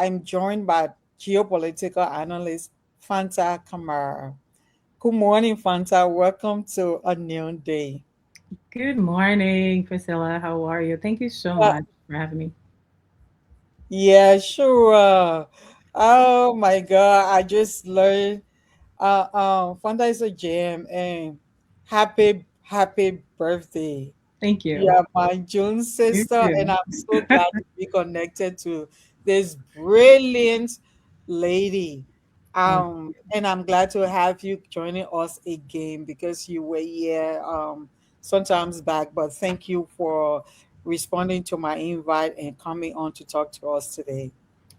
I'm joined by geopolitical analyst Fanta Kamara. Good morning, Fanta. Welcome to a new day. Good morning, Priscilla. How are you? Thank you so Uh, much for having me. yeah, sure. Oh my God, I just learned. Fanta is a gem, and happy birthday. Thank You you. are my June You sister, and too. I'm so glad to be connected to this brilliant lady. Thank And I'm glad to have you joining us again because you were here sometimes back. But thank you for responding to my invite and coming on to talk to us today.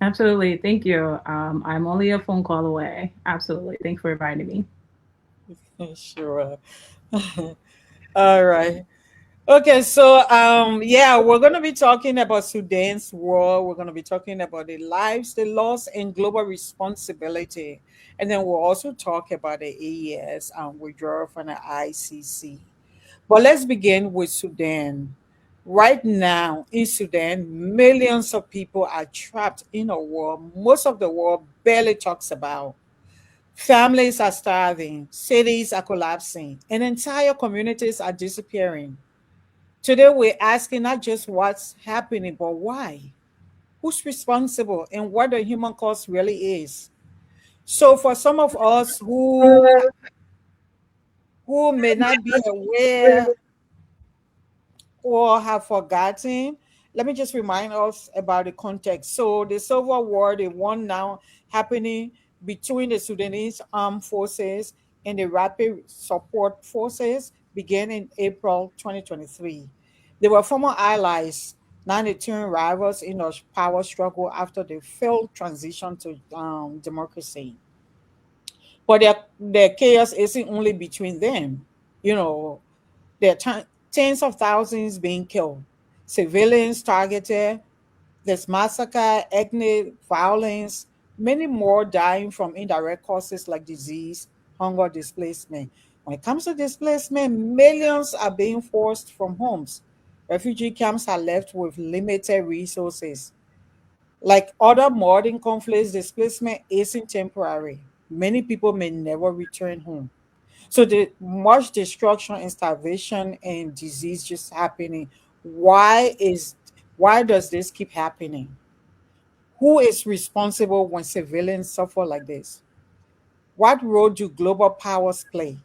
Absolutely. Thank you. I'm only a phone call away. Absolutely. Thanks for inviting me. Sure. All right. Okay, so yeah, we're gonna be talking about Sudan's war. We're gonna be talking about the lives, the loss, and global responsibility, and then we'll also talk about the AES withdrawal from the ICC. But let's begin with Sudan. Right now in Sudan, millions of people are trapped in a war most of the world barely talks about. Families are starving, cities are collapsing, and entire communities are disappearing. Today, we're asking not just what's happening, but why. Who's responsible and what the human cost really is. So, for some of us who may not be aware or have forgotten, let me just remind us about the context. So, the civil war, the one now happening between the Sudanese Armed Forces and the Rapid Support Forces, began in April 2023. They were former allies, now they turn rivals in a power struggle after the failed transition to democracy. But their chaos isn't only between them. You know, there are tens of thousands being killed, civilians targeted, there's massacre, ethnic violence, many more dying from indirect causes like disease, hunger, displacement. When it comes to displacement, millions are being forced from homes. Refugee camps are left with limited resources. Like other modern conflicts, displacement isn't temporary. Many people may never return home. So the much destruction and starvation and disease just happening. Why does this keep happening? Who is responsible when civilians suffer like this? What role do global powers play?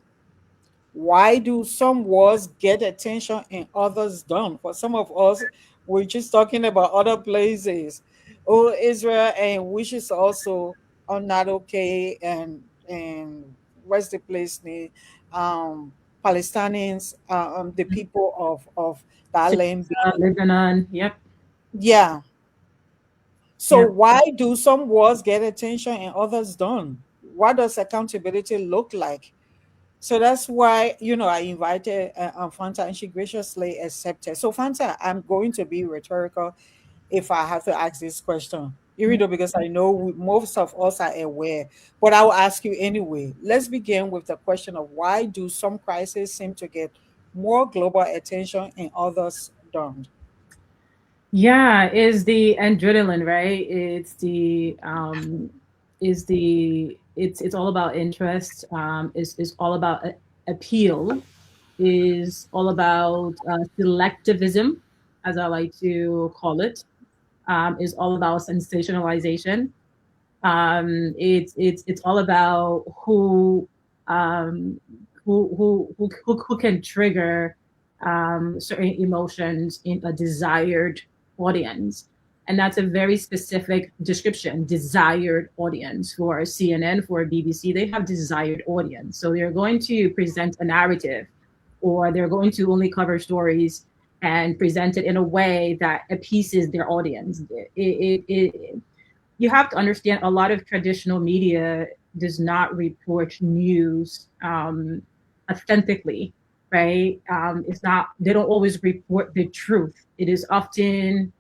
Why do some wars get attention and others don't? For some of us, we're just talking about other places. Oh, Israel, and which is also not okay, and what's the place name? Um, Palestinians, the people of that land. Lebanon. Yep. Yeah. So Yep. why do some wars get attention and others don't? What does accountability look like? So that's why, I invited Fanta, and she graciously accepted. So, Fanta, I'm going to be rhetorical if I have to ask this question, even Yep. though because I know most of us are aware, but I will ask you anyway. Let's begin with the question of why do some crises seem to get more global attention and others don't? Yeah, is the adrenaline, right? It's all about interest. Is all about appeal. Is all about selectivism, as I like to call it. Is all about sensationalization. It's all about um, who can trigger certain emotions in a desired audience. And that's a very specific description, desired audience. For CNN, for BBC, they have desired audience. So they're going to present a narrative, or they're going to only cover stories and present it in a way that appeases their audience. You have to understand, a lot of traditional media does not report news authentically, right? It's not, they don't always report the truth. It is often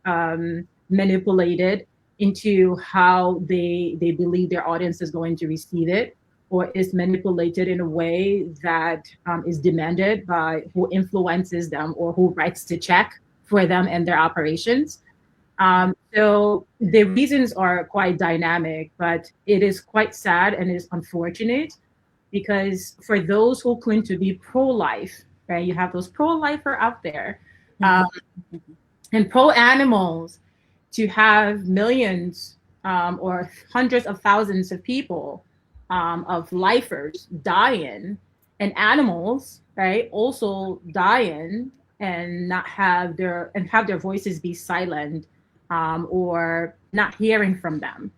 manipulated into how they believe their audience is going to receive it, or is manipulated in a way that is demanded by who influences them or who writes the check for them and their operations. So the reasons are quite dynamic, but it is quite sad and is unfortunate because for those who claim to be pro-life, right, you have those pro-lifer out there, um, Mhm. and pro-animals, to have millions or hundreds of thousands of people of lifers dying and animals, right, also dying and not have their voices be silent or not hearing from them.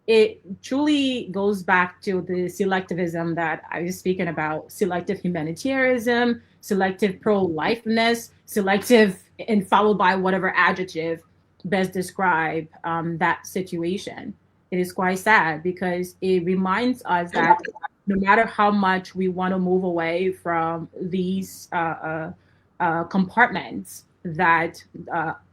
It truly goes back to the selectivism that I was speaking about: selective humanitarianism, selective pro lifeness, selective, and followed by whatever adjective best describe that situation. It is quite sad because it reminds us that no matter how much we want to move away from these compartments that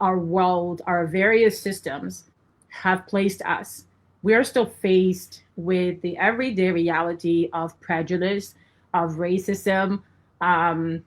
our world, our various systems have placed us, we are still faced with the everyday reality of prejudice, of racism, um,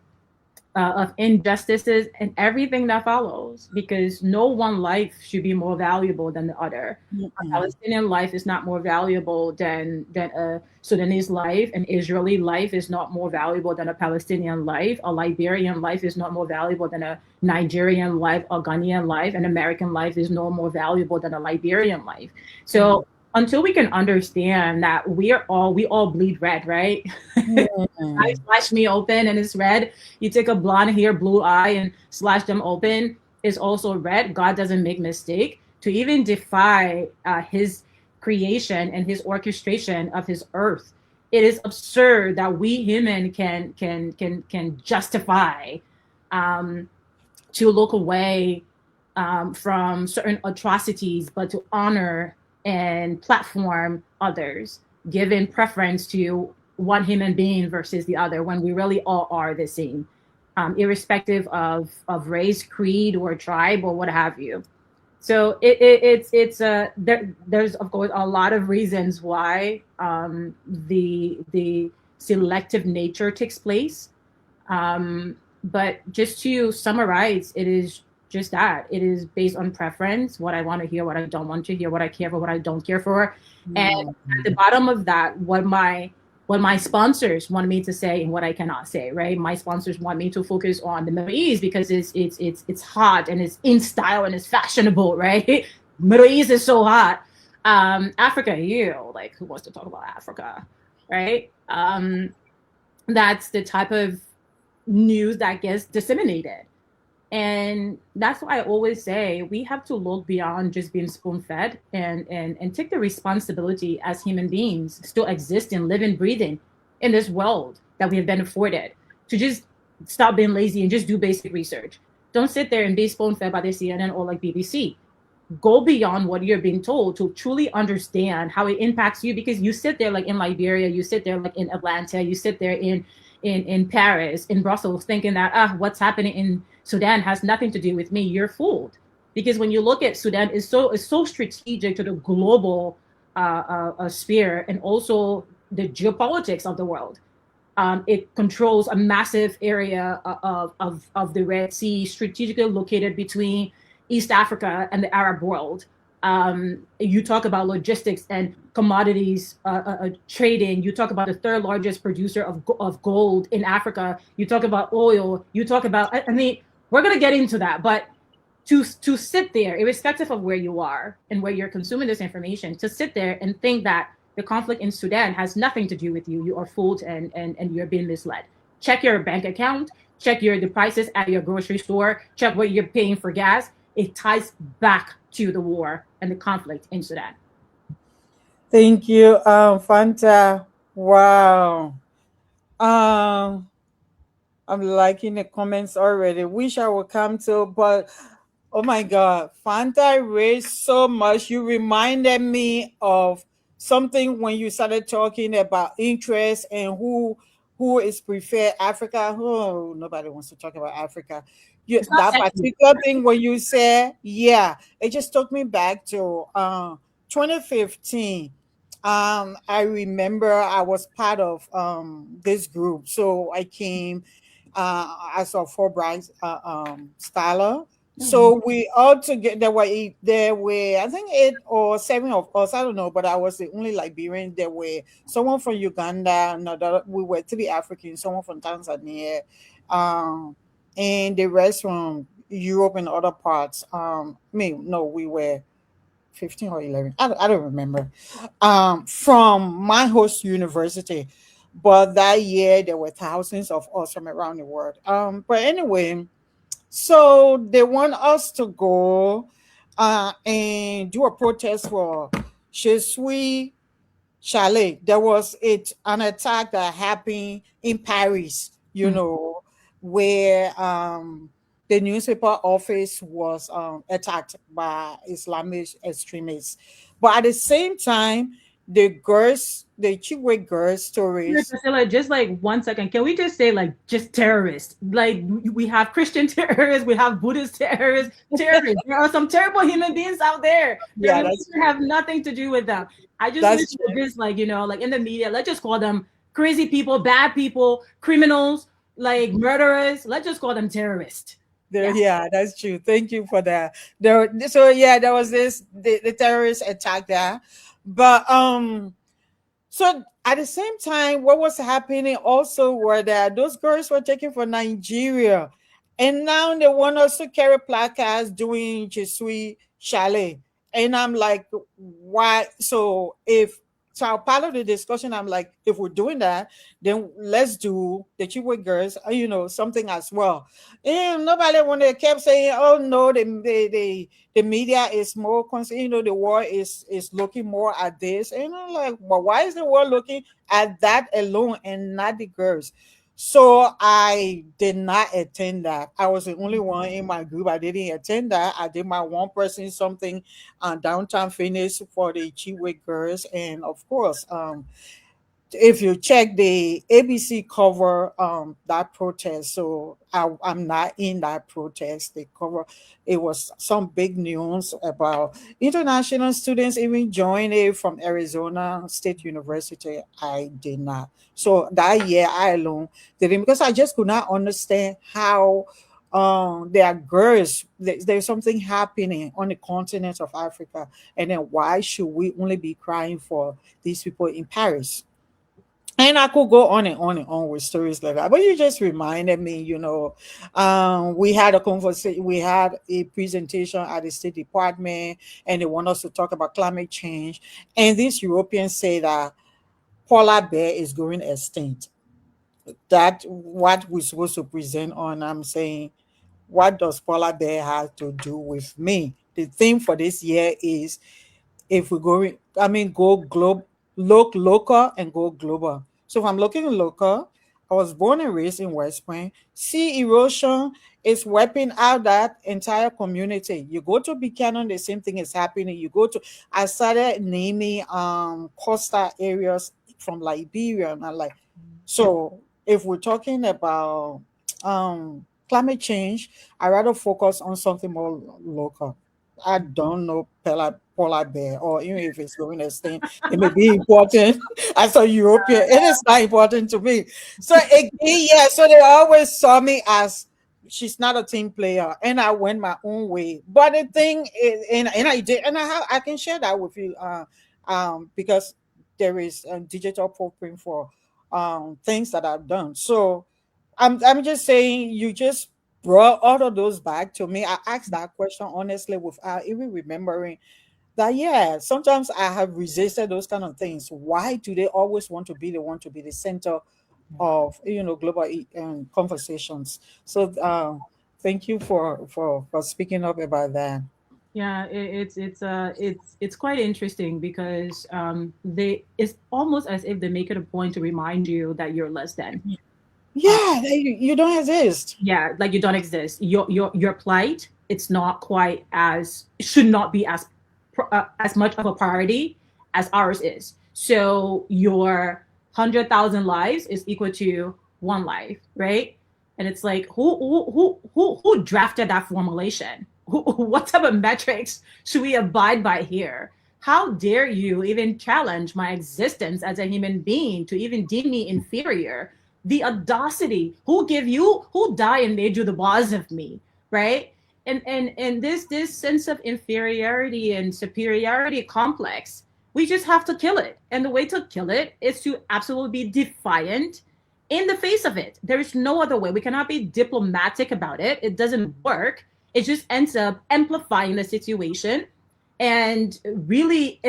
of injustices, and everything that follows, because no one life should be more valuable than the other. A Mhm. Palestinian life is not more valuable than a Sudanese life. An Israeli life is not more valuable than a Palestinian life. A Liberian life is not more valuable than a Nigerian life. A Ghanaian life, an American life is no more valuable than a Liberian life. So until we can understand that we all bleed red, right? I Mhm. slash me open and it's red. You take a blonde hair, blue eye, and slash them open, is also red. God doesn't make mistake. To even defy His creation and His orchestration of His earth, it is absurd that we human can justify um, to look away from certain atrocities, but to honor and platform others, giving preference to one human being versus the other when we really all are the same, irrespective of race, creed, or tribe, or what have you. So there's of course a lot of reasons why the selective nature takes place, but just to summarize, it is just that. It is based on preference: what I want to hear, what I don't want to hear, what I care for, what I don't care for. And at the Mhm. bottom of that, what my sponsors want me to say and what I cannot say, right? My sponsors want me to focus on the Middle East because it's hot and it's in style and it's fashionable, right? Middle East is so hot. Africa, you like, who wants to talk about Africa, right? That's the type of news that gets disseminated. And that's why I always say we have to look beyond just being spoon fed and take the responsibility as human beings still existing, living, breathing in this world that we have been afforded, to just stop being lazy and just do basic research. Don't sit there and be spoon fed by the CNN or like BBC. Go beyond what you're being told to truly understand how it impacts you, because you sit there like in Liberia, you sit there like in Atlanta, you sit there in Paris, in Brussels, thinking that what's happening in Sudan has nothing to do with me. You're fooled, because when you look at Sudan, it's so strategic to the global sphere and also the geopolitics of the world. It controls a massive area of the Red Sea, strategically located between East Africa and the Arab world. You talk about logistics and commodities trading. You talk about the third largest producer of gold in Africa. You talk about oil. You talk about, I mean, we're going to get into that. But to sit there, irrespective of where you are and where you're consuming this information, to sit there and think that the conflict in Sudan has nothing to do with you, you are fooled and you're being misled. Check your bank account, check the prices at your grocery store, check what you're paying for gas. It ties back to the war and the conflict in Sudan. Thank you, Fanta. Wow. Um, I'm liking the comments already. Wish I would come to, but oh my God, Fanta raised so much. You reminded me of something when you started talking about interest and who is preferred Africa. Oh, nobody wants to talk about Africa. You, It's not that sexy. particular thing when you said, yeah, it just took me back to 2015. I remember I was part of this group, so I came as a Fulbright scholar. Oh, So we all together there were I think 8 or 7 of us, I don't know, but I was the only Liberian. There were someone from Uganda, another we were 3 Africans, someone from Tanzania, um, and the rest from Europe and other parts. Me, no, we were 15 or 11. I don't remember. From my host university. But that year there were thousands of us from around the world. But anyway, so they want us to go and do a protest for Je suis Chalet. There was an attack that happened in Paris, mm. where the newspaper office was attacked by Islamic extremists. But at the same time, the Chibwe girls stories. Priscilla, just like 1 second, can we just say like just terrorists? Like we have Christian terrorists, we have Buddhist terrorists, terrorists. There are some terrible human beings out there. Their Yeah, that's religion have nothing to do with them. I just wish that's that this, like, like in the media, let's just call them crazy people, bad people, criminals, like murderers. Let's just call them terrorists. There, Yeah. yeah, that's true. Thank you for that. So yeah, there was the terrorist attack there, but so at the same time, what was happening also were that those girls were taken from Nigeria, and now they want us to carry placards doing Je suis Chalet, and I'm like, why? So part of the discussion, I'm like, if we're doing that, then let's do the Chibwe girls, something as well. And nobody when they kept saying, "Oh no, the media is more concerned. The world is looking more at this." And I'm like, "Well, why is the world looking at that alone and not the girls?" So I did not attend that. I was the only one in my group. I didn't attend that. I did my one person something on downtown Phoenix for the Chibwe girls, and of course, if you check the ABC cover that protest, so I'm not in that protest. They cover it was some big news about international students even joining from Arizona State University. I did not. So that year I alone didn't because I just could not understand how there are girls there's something happening on the continent of Africa, and then why should we only be crying for these people in Paris? And I could go on and on and on with stories like that. But you just reminded me, we had a conversation, we had a presentation at the State Department, and they want us to talk about climate change. And these Europeans say that polar bear is going extinct. That what we're supposed to present on. I'm saying, what does polar bear have to do with me? The theme for this year is if we go, I mean, go look local and go global. So if I'm looking local, I was born and raised in West Point. Sea erosion is wiping out that entire community. You go to Buchanan, the same thing is happening. You go to, I started naming coastal areas from Liberia, and I'm like, so if we're talking about climate change, I rather focus on something more local. I don't know polar bear, or even if it's going extinct, it may be important as a European. It is not important to me. So again, yeah, so they always saw me as she's not a team player, and I went my own way. But the thing is, and I did, and I can share that with you, because there is a digital footprint for things that I've done. So I'm just saying you just brought all of those back to me. I asked that question honestly without even remembering that yeah, sometimes I have resisted those kind of things. Why do they always want to be the one to be the center of global conversations? So thank you for speaking up about that. Yeah, it's quite interesting because they it's almost as if they make it a point to remind you that you're less than. Uh, Yeah, you don't exist. yeah, like you don't exist. Your plight, it's not quite as, should not be as much of a priority as ours is. So your 100,000 lives is equal to one life, right? And it's like who drafted that formulation? What type of metrics should we abide by here? How dare you even challenge my existence as a human being to even deem me inferior? The audacity, who give you, who died and made you the boss of me, right? And this sense of inferiority and superiority complex, we just have to kill it. And the way to kill it is to absolutely be defiant in the face of it. There is no other way. We cannot be diplomatic about it. It doesn't work. It just ends up amplifying the situation and really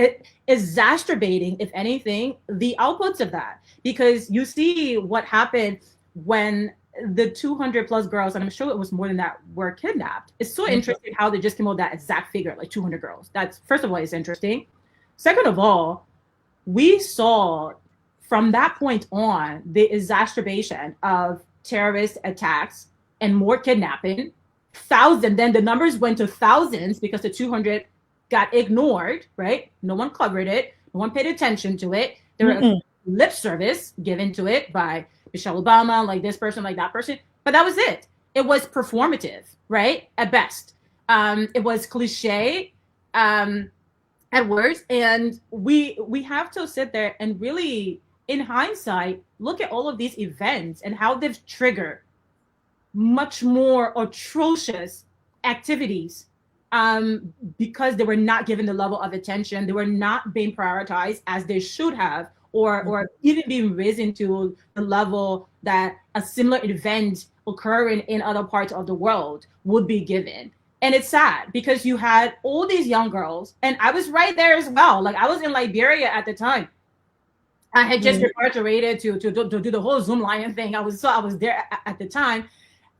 exacerbating, if anything, the outputs of that. Because you see what happened when the 200 plus girls, and I'm sure it was more than that, were kidnapped. It's so interesting how they just came out with that exact figure, like 200 girls. That's, first of all, it's interesting. Second of all, we saw from that point on the exacerbation of terrorist attacks and more kidnapping. Thousand, then the numbers went to thousands because the 200 got ignored, right? No one covered it. No one paid attention to it. There were lip service given to it by Michelle Obama, like this person, like that person. But that was it. It was performative, right? At best. It was cliche at worst. And we have to sit there and really, in hindsight, look at all of these events and how they've triggered much more atrocious activities because they were not given the level of attention. They were not being prioritized as they should have, or even being risen to the level that a similar event occurring in other parts of the world would be given. And it's sad because you had all these young girls, and I was right there as well. Like, I was in Liberia at the time. I had just repatriated to do the whole Zoom Lion thing. I was there at the time.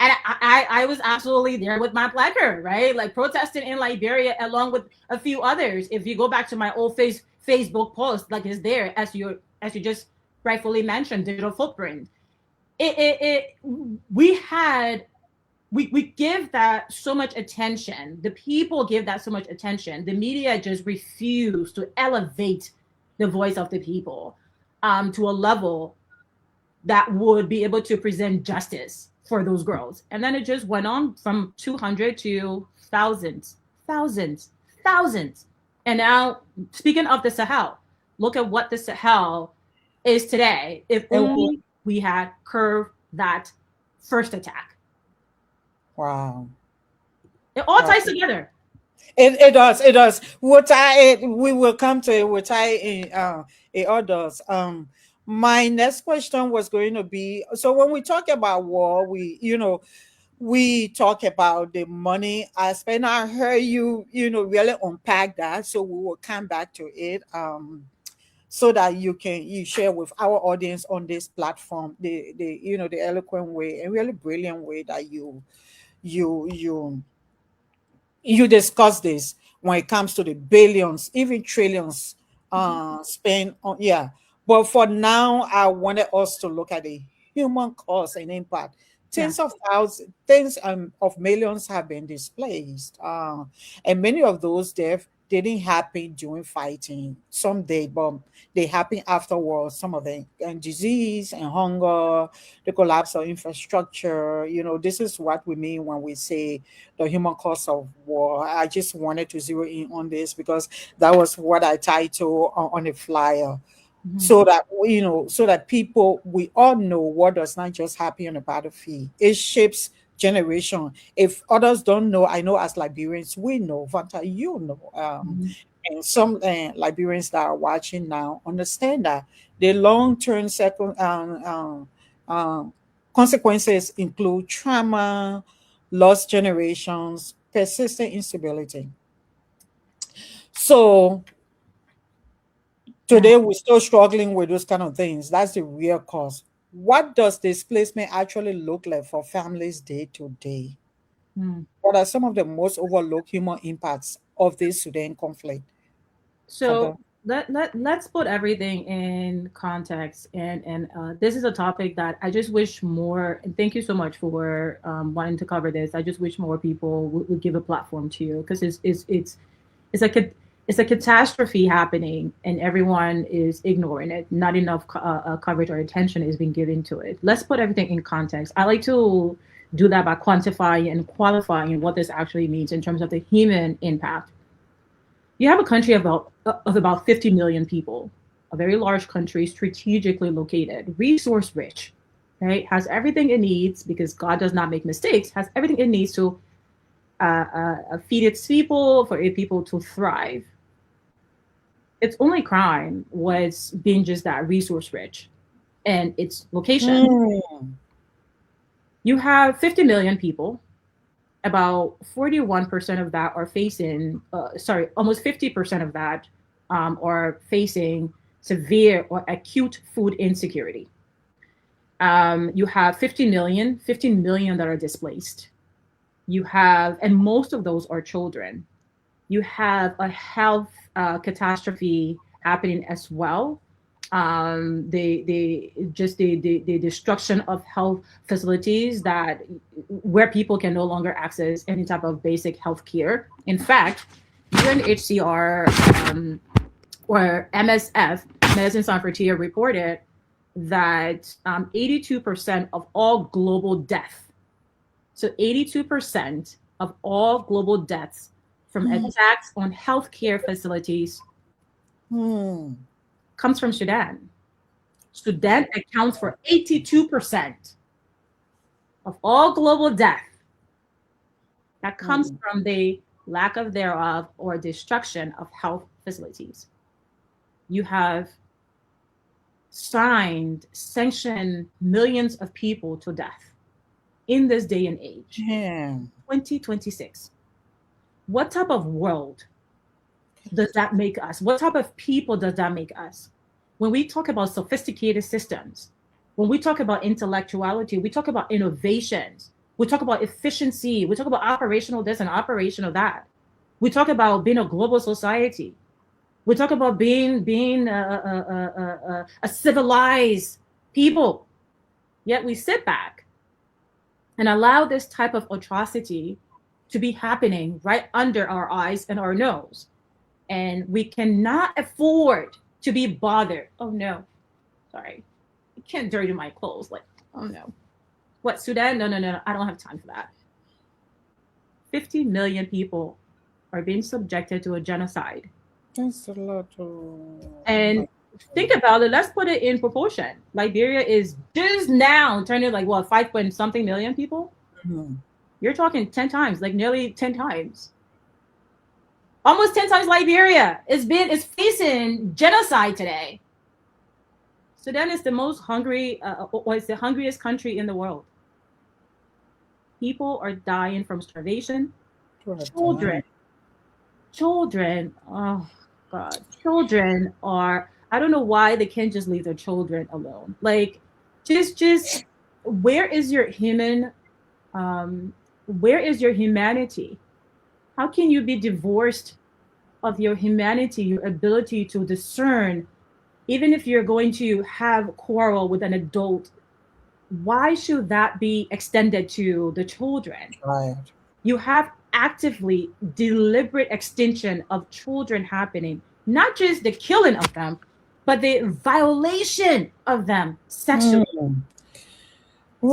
And I was absolutely there with my placard, right? Like protesting in Liberia along with a few others. If you go back to my old Facebook post, like it's there, as you just rightfully mentioned, digital footprint. We give that so much attention. The people give that so much attention. The media just refuse to elevate the voice of the people to a level that would be able to present justice for those girls. And then it just went on from 200 to thousands. And now, speaking of the Sahel, look at what the Sahel is today. If only we had curbed that first attack. Wow. It all ties together. It does. We will come to it. It all does. My next question was going to be, so when we talk about war, we talk about the money aspect. I heard you really unpack that, so we will come back to it so that you share with our audience on this platform the eloquent way and really brilliant way that you discuss this when it comes to the billions, even trillions spent on. But for now, I wanted us to look at the human cost and impact. Tens of thousands, tens of millions have been displaced, and many of those deaths didn't happen during fighting. Some did, but they happened afterwards. Some of them, and disease and hunger, the collapse of infrastructure. This is what we mean when we say the human cost of war. I just wanted to zero in on this because that was what I titled on the flyer. So that people, we all know what does not just happen on the battlefield. It shapes generation. If others don't know, I know as Liberians, we know, Fanta, and some Liberians that are watching now understand that the long-term consequences include trauma, lost generations, persistent instability. So today, we're still struggling with those kind of things. That's the real cause. What does displacement actually look like for families day to day? What are some of the most overlooked human impacts of this Sudan conflict? So let's put everything in context. And this is a topic that I just wish more, and thank you so much for wanting to cover this. I just wish more people would give a platform to, because it's like it's a catastrophe happening and everyone is ignoring it. Not enough coverage or attention is being given to it. Let's put everything in context. I like to do that by quantifying and qualifying what this actually means in terms of the human impact. You have a country of about 50 million people, a very large country, strategically located, resource rich, right? Has everything it needs, because God does not make mistakes, has everything it needs to feed its people, for its people to thrive. Its only crime was being just that resource rich and its location. Mm. You have 50 million people. About 41% of that are facing, almost 50% of that are facing severe or acute food insecurity. You have 15 million that are displaced. You have, and most of those are children. You have a health catastrophe happening as well. The destruction of health facilities that where people can no longer access any type of basic health care. In fact, UNHCR or MSF, Medicine Sans Frontières, reported that 82% of all global death, so 82% of all global deaths from attacks on healthcare facilities comes from Sudan. Sudan accounts for 82% of all global death that comes from the lack of thereof or destruction of health facilities. You have sanctioned millions of people to death in this day and age. 2026. What type of world does that make us? What type of people does that make us? When we talk about sophisticated systems, when we talk about intellectuality, we talk about innovations, we talk about efficiency, we talk about operational this and operational that. We talk about being a global society. We talk about being a civilized people. Yet we sit back and allow this type of atrocity to be happening right under our eyes and our nose. And we cannot afford to be bothered. Oh no, sorry. You can't dirty my clothes. Like, oh no. What, Sudan? No. I don't have time for that. 50 million people are being subjected to a genocide. That's a lot. And think about it. Let's put it in proportion. Liberia is just now turning like what, 5 point something million people? You're talking 10 times, like nearly 10 times. Almost 10 times Liberia is facing genocide today. Sudan is the most hungry, or it's the hungriest country in the world. People are dying from starvation. Children, oh God, children are, I don't know why they can't just leave their children alone. Like, just, where is your where is your humanity? How can you be divorced of your humanity, your ability to discern, even if you're going to have a quarrel with an adult? Why should that be extended to the children? Right. You have actively deliberate extinction of children happening, not just the killing of them, but the violation of them sexually.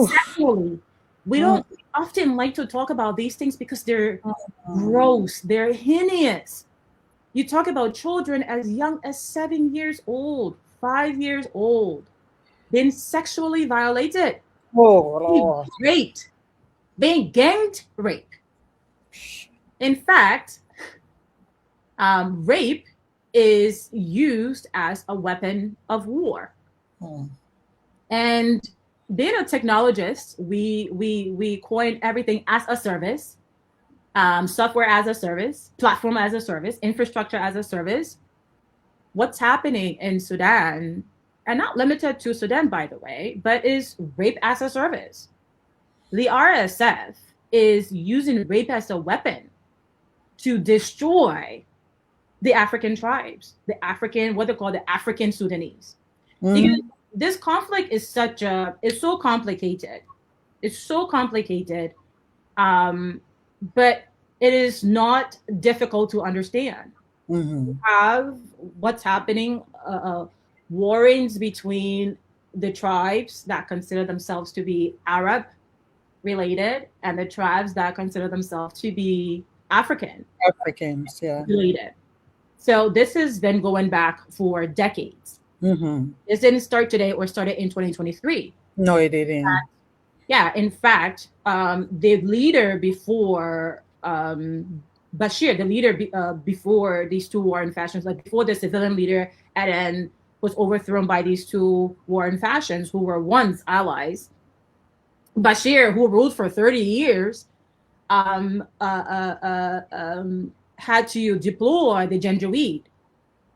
Sexually. We don't often like to talk about these things because they're gross, they're heinous. You talk about children as young as 7 years old, 5 years old, being sexually violated, being raped, being gang raped. In fact, rape is used as a weapon of war. And being a technologist, we coin everything as a service, software as a service, platform as a service, infrastructure as a service. What's happening in Sudan, and not limited to Sudan, by the way, but is rape as a service. The RSF is using rape as a weapon to destroy the African tribes, what they call the African Sudanese. This conflict is so complicated. It's so complicated, but it is not difficult to understand. You have what's happening, warrings between the tribes that consider themselves to be Arab related and the tribes that consider themselves to be Africans, yeah, related. So this has been going back for decades. This didn't start today or started in 2023. No, it didn't. In fact, the leader before Bashir, the leader before these two warring factions, like before the civilian leader, and then was overthrown by these two warring factions who were once allies. Bashir, who ruled for 30 years, had to deploy the Janjaweed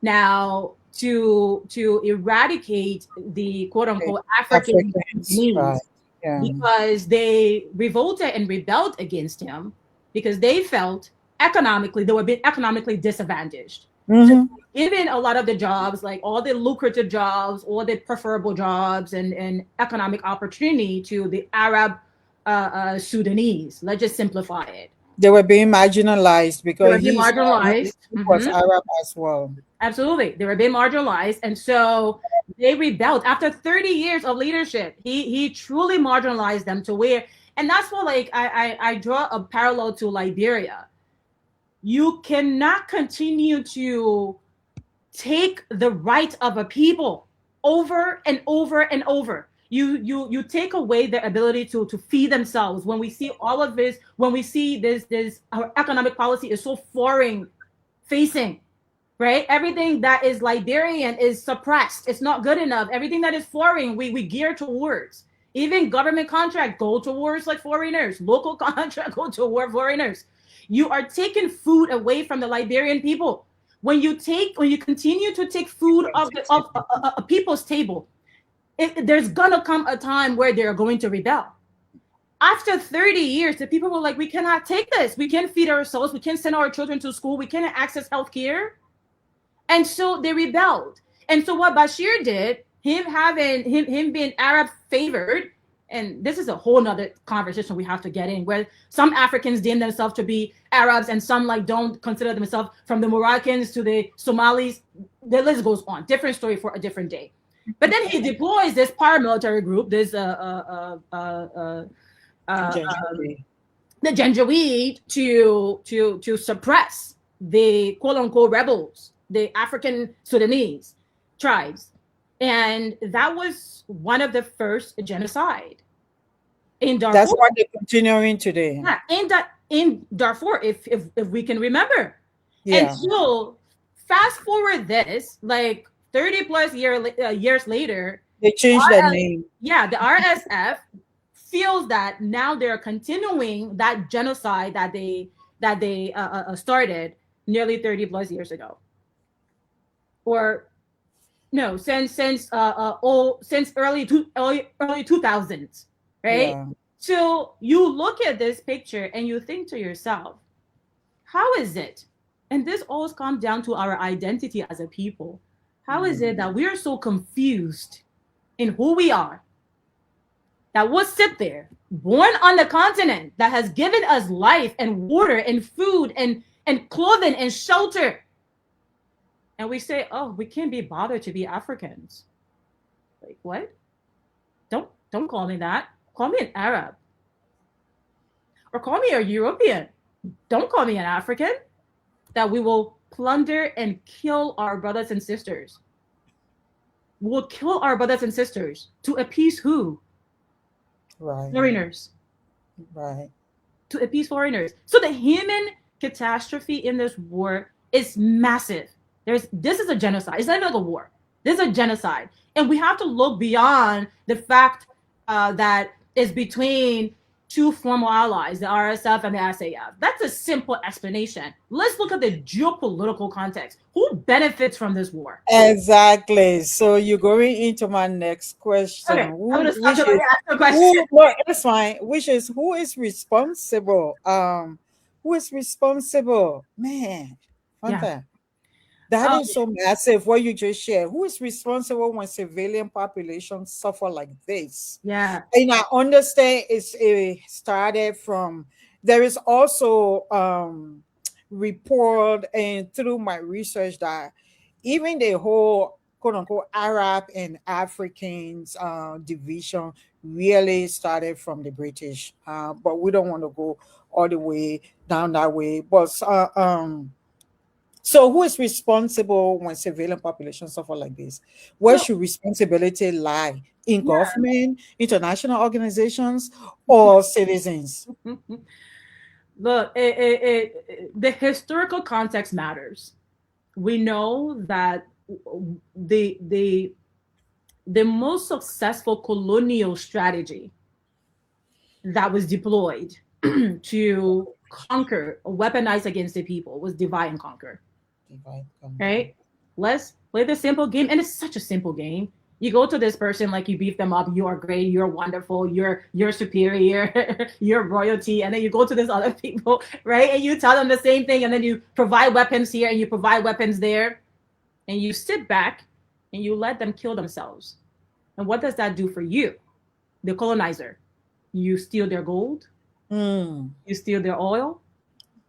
now to eradicate the quote Okay. unquote African Africans, right? Sudanese Yeah. because they revolted and rebelled against him because they felt economically they were being economically disadvantaged. So Mm-hmm. given a lot of the jobs, like all the lucrative jobs, all the preferable jobs and economic opportunity to the Arab Sudanese. Let's just simplify it. They were being marginalized They because were being he marginalized. was Arab as well. Absolutely. They were being marginalized. And so they rebelled after 30 years of leadership. He truly marginalized them to where, and that's what like I draw a parallel to Liberia. You cannot continue to take the right of a people over and over and over. You take away their ability to feed themselves. When we see all of this, when we see this our economic policy is so foreign facing, right? Everything that is Liberian is suppressed. It's not good enough. Everything that is foreign, we gear towards. Even government contract go towards like foreigners. Local contract go toward foreigners. You are taking food away from the Liberian people. When you continue to take food off a people's table, there's gonna come a time where they're going to rebel. After 30 years, the people were like, we cannot take this. We can't feed ourselves. We can't send our children to school. We can't access healthcare. And so they rebelled. And so what Bashir did, him being Arab favored, and this is a whole nother conversation we have to get in, where some Africans deem themselves to be Arabs and some like don't consider themselves, from the Moroccans to the Somalis. The list goes on. Different story for a different day. But then he deploys this paramilitary group, this the Janjaweed, to suppress the quote unquote rebels, the African Sudanese tribes. And that was one of the first genocide in Darfur. That's what they're continuing today. Yeah, in Darfur, if we can remember. Yeah. And so fast forward this, like 30 plus years later, they changed their name. Yeah, the RSF feels that now they're continuing that genocide that they started nearly 30 plus years ago, or no, since early 2000s, right? Yeah. So you look at this picture and you think to yourself, how is it? And this always comes down to our identity as a people. How is it that we are so confused in who we are, that we'll sit there, born on the continent that has given us life and water and food and clothing and shelter, and we say, oh, we can't be bothered to be Africans. Like, what? Don't call me that. Call me an Arab. Or call me a European. Don't call me an African. That we will plunder and kill our brothers and sisters. We'll kill our brothers and sisters to appease who? Right. Foreigners. Right. To appease foreigners. So the human catastrophe in this war is massive. This is a genocide. It's not like a war. This is a genocide. And we have to look beyond the fact that it's between two former allies, the RSF and the SAF. That's a simple explanation. Let's look at the geopolitical context. Who benefits from this war? Exactly. So you're going into my next question. Okay, I'm going to start to ask the question. That's fine. Which is, who is responsible? Who is responsible? Man, Fanta. Yeah. That is so massive, what you just shared. Who is responsible when civilian populations suffer like this? Yeah. And I understand it started from, there is also report and through my research that even the whole quote unquote Arab and Africans division really started from the British. But we don't want to go all the way down that way. But so who is responsible when civilian populations suffer like this? Where should responsibility lie? In government, international organizations, or citizens? Look, the historical context matters. We know that the the the most successful colonial strategy that was deployed to conquer or weaponize against the people was divide and conquer. Divide, conquer. Right? Let's play the simple game, and it's such a simple game. You go to this person, like you beef them up. You are great. You're wonderful. You're superior. You're royalty. And then you go to this other people, right? And you tell them the same thing. And then you provide weapons here and you provide weapons there, and you sit back and you let them kill themselves. And what does that do for you, the colonizer? You steal their gold. You steal their oil.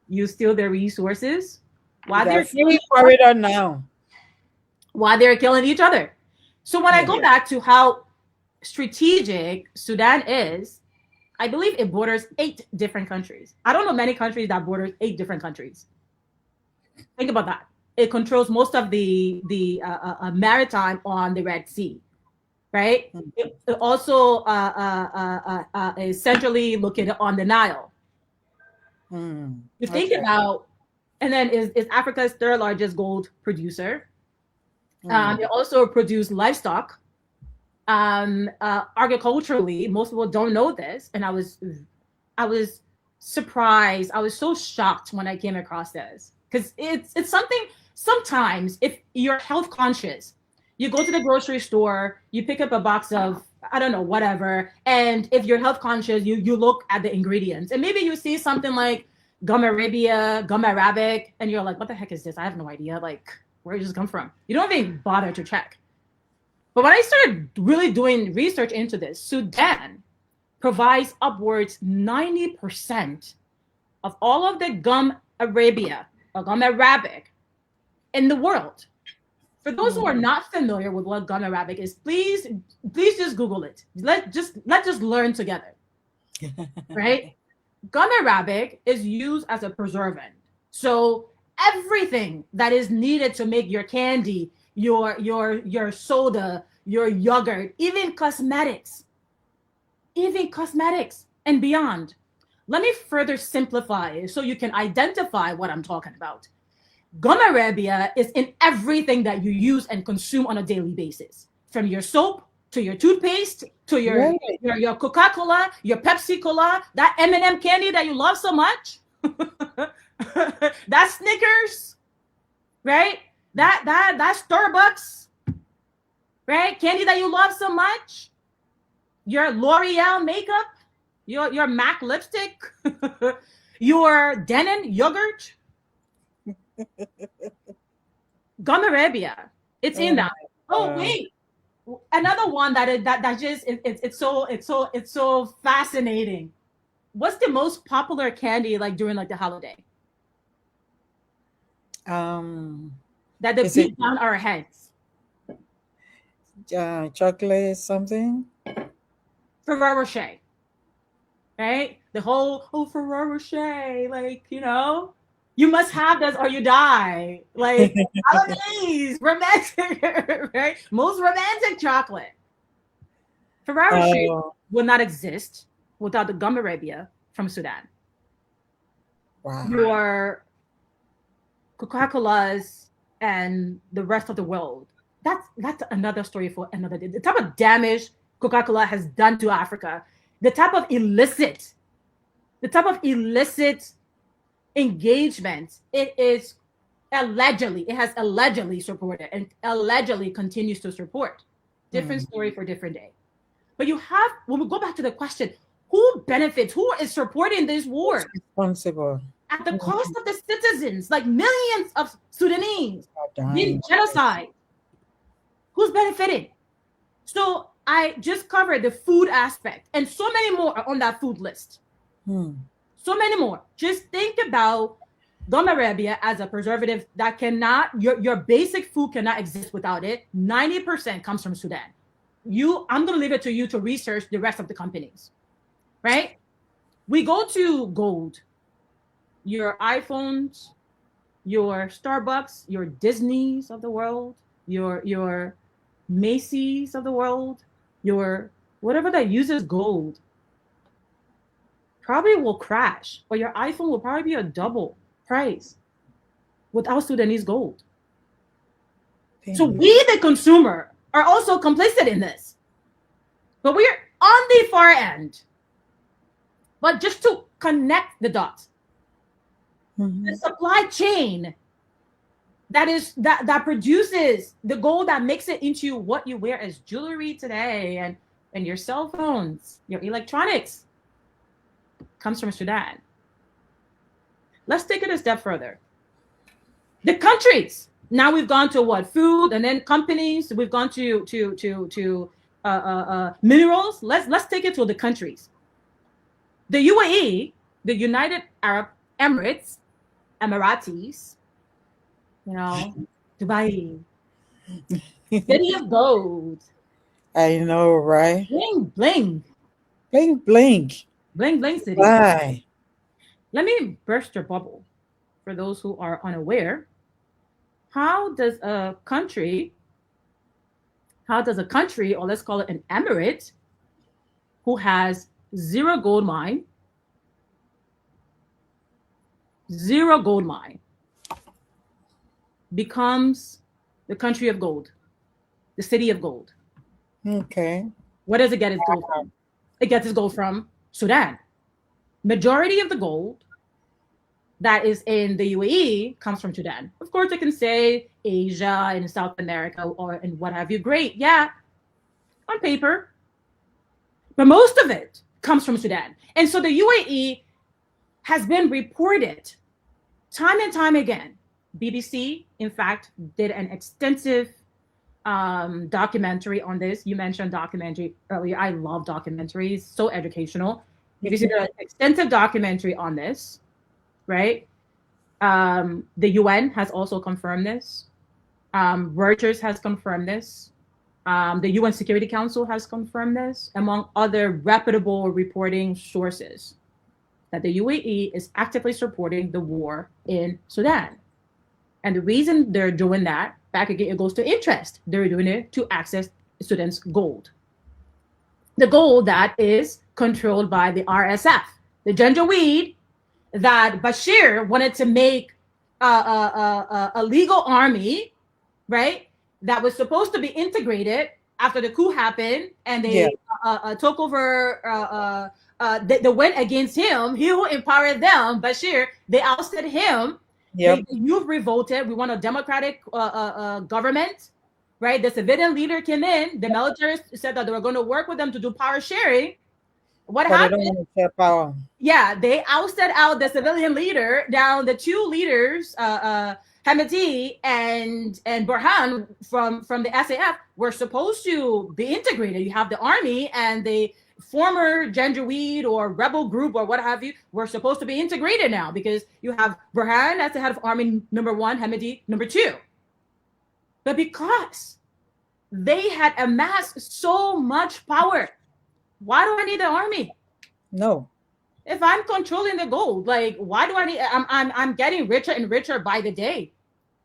You steal their resources. While they're killing corridor now. While they're killing each other. So when I go back to how strategic Sudan is, I believe it borders 8 different countries. I don't know many countries that borders 8 different countries. Think about that. It controls most of the maritime on the Red Sea, right? It also is centrally located on the Nile. You think about, and then is Africa's 3rd largest gold producer. It also produced livestock. Agriculturally, most people don't know this, and I was surprised. I was so shocked when I came across this, because it's something. Sometimes, if you're health conscious, you go to the grocery store, you pick up a box of, I don't know, whatever, and if you're health conscious, you look at the ingredients, and maybe you see something like gum arabia, gum arabic, and you're like, what the heck is this? I have no idea. Like, where does this come from? You don't even bother to check. But when I started really doing research into this, Sudan provides upwards 90% of all of the gum arabia or gum arabic in the world. For those who are not familiar with what gum arabic is, please just Google it. Let's just learn together. Right? Gum arabic is used as a preservative. So everything that is needed to make your candy, your soda, your yogurt, even cosmetics and beyond. Let me further simplify it so you can identify what I'm talking about. Gum arabia is in everything that you use and consume on a daily basis, from your soap to your toothpaste to your Coca-Cola, your Pepsi-Cola, that M&M candy that you love so much. That Snickers, right? That Starbucks, right? Candy that you love so much. Your L'Oreal makeup, your MAC lipstick, your Denon yogurt. Gum arabia, it's in that. Oh wait, another one that just it's so fascinating. What's the most popular candy like during like the holiday? That they beat down our heads. Chocolate something. Ferrero Rocher, right? The whole Ferrero Rocher, like, you know, you must have this or you die. Like holidays, romantic, right? Most romantic chocolate. Ferrero Rocher would not exist without the gum arabia from Sudan. Wow. Your Coca-Colas and the rest of the world. That's another story for another day. The type of damage Coca-Cola has done to Africa, the type of illicit engagement it has allegedly supported and allegedly continues to support. Different story for different day. But when we go back to the question, who benefits? Who is supporting this war? Who's responsible? At the cost of the citizens, like millions of Sudanese being genocide. Who's benefiting? So I just covered the food aspect, and so many more are on that food list. So many more. Just think about gum arabia as a preservative that cannot, your basic food cannot exist without it. 90% comes from Sudan. I'm going to leave it to you to research the rest of the companies, right? We go to gold. Your iPhones, your Starbucks, your Disneys of the world, your Macy's of the world, your whatever that uses gold. probably will crash, or your iPhone will probably be a double price without Sudanese gold. So we, the consumer, are also complicit in this. But we're on the far end. But just to connect the dots, the supply chain that produces the gold that makes it into what you wear as jewelry today and your cell phones, your electronics, comes from Sudan. Let's take it a step further. The countries. Now we've gone to what? Food, and then companies. We've gone to minerals. Let's take it to the countries. The UAE, the United Arab Emirates, Emiratis, Dubai, city of gold. I know, right? Bling, bling. Bling, bling. Bling, bling city. Why? Let me burst your bubble for those who are unaware. How does a country, or let's call it an emirate, who has zero gold mine, becomes the country of gold, the city of gold? Okay. Where does it get its gold from? It gets its gold from Sudan. Majority of the gold that is in the UAE comes from Sudan. Of course, I can say Asia and South America and what have you. Great, yeah, on paper. But most of it comes from Sudan. And so the UAE has been reported time and time again. BBC, in fact, did an extensive documentary on this. You mentioned documentary earlier. I love documentaries, so educational. BBC did an extensive documentary on this, right? The UN has also confirmed this. Reuters has confirmed this. The UN Security Council has confirmed this, among other reputable reporting sources, that the UAE is actively supporting the war in Sudan. And the reason they're doing that, back again, it goes to interest. They're doing it to access Sudan's gold. The gold that is controlled by the RSF, the Janjaweed, that Bashir wanted to make a legal army, right? That was supposed to be integrated after the coup happened, and they took over. They went against him. He who empowered them, Bashir. They ousted him. Yep. The youth revolted. We want a democratic government, right? The civilian leader came in. The military said that they were going to work with them to do power sharing. What happened? They don't want to share power. Yeah, they ousted out the civilian leader. Now the two leaders, Hamidi and Burhan from the SAF, were supposed to be integrated. You have the army and the former Janjaweed or rebel group or what have you were supposed to be integrated now, because you have Burhan as the head of army number 1, Hamidi number 2. But because they had amassed so much power, why do I need the army? No. If I'm controlling the gold, like, why do I need? I'm getting richer and richer by the day.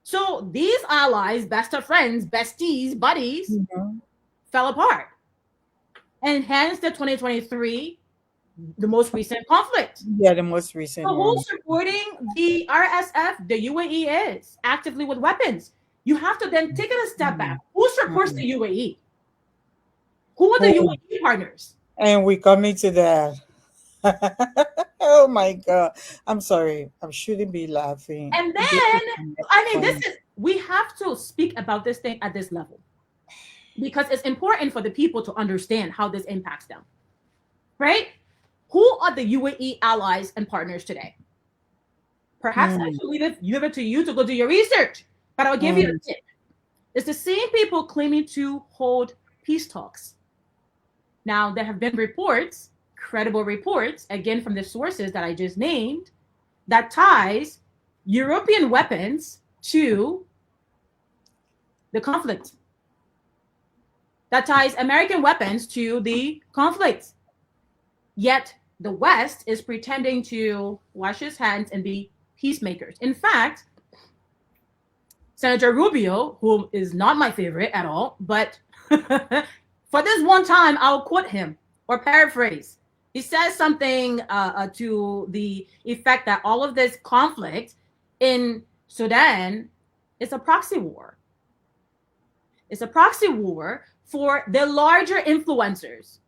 So these allies, best of friends, besties, buddies, fell apart, and hence the 2023, the most recent conflict. Yeah, the most recent. So who's supporting the RSF? The UAE is actively with weapons. You have to then take it a step back. Who supports the UAE? Who are the UAE partners? And we're coming to that. Oh my God. I'm sorry. I shouldn't be laughing. And then, we have to speak about this thing at this level, because it's important for the people to understand how this impacts them, right? Who are the UAE allies and partners today? Perhaps I should leave it to you to go do your research, but I'll give you a tip. It's the same people claiming to hold peace talks. Now, there have been reports, credible reports, again from the sources that I just named, that ties European weapons to the conflict. That ties American weapons to the conflict. Yet the West is pretending to wash his hands and be peacemakers. In fact, Senator Rubio, who is not my favorite at all, but for this one time, I'll quote him or paraphrase. He says something to the effect that all of this conflict in Sudan is a proxy war. It's a proxy war for the larger influencers.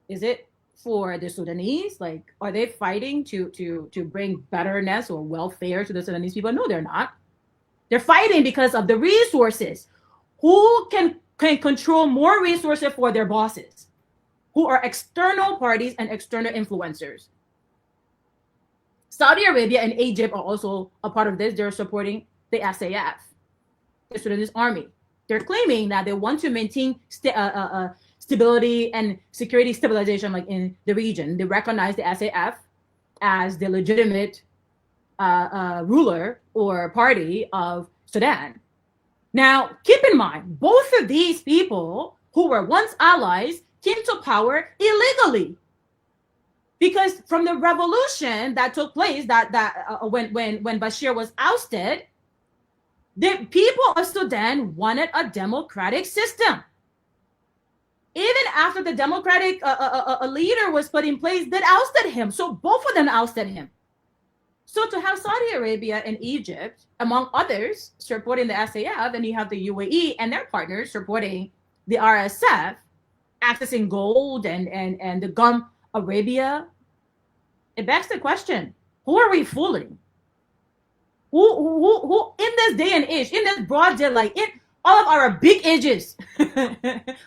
Is it for the Sudanese? Like, are they fighting to bring betterness or welfare to the Sudanese people? No, they're not. They're fighting because of the resources. Who can control more resources for their bosses? Who are external parties and external influencers. Saudi Arabia and Egypt are also a part of this. They're supporting the SAF, the Sudanese army. They're claiming that they want to maintain stability and security stabilization, like in the region. They recognize the SAF as the legitimate ruler or party of Sudan. Now, keep in mind, both of these people who were once allies came to power illegally. Because from the revolution that took place, when Bashir was ousted, the people of Sudan wanted a democratic system. Even after the democratic leader was put in place, that ousted him. So both of them ousted him. So to have Saudi Arabia and Egypt, among others, supporting the SAF, and you have the UAE and their partners supporting the RSF, accessing gold and the gum Arabia, it begs the question: who are we fooling? Who in this day and age, in this broad daylight, in all of our big ages,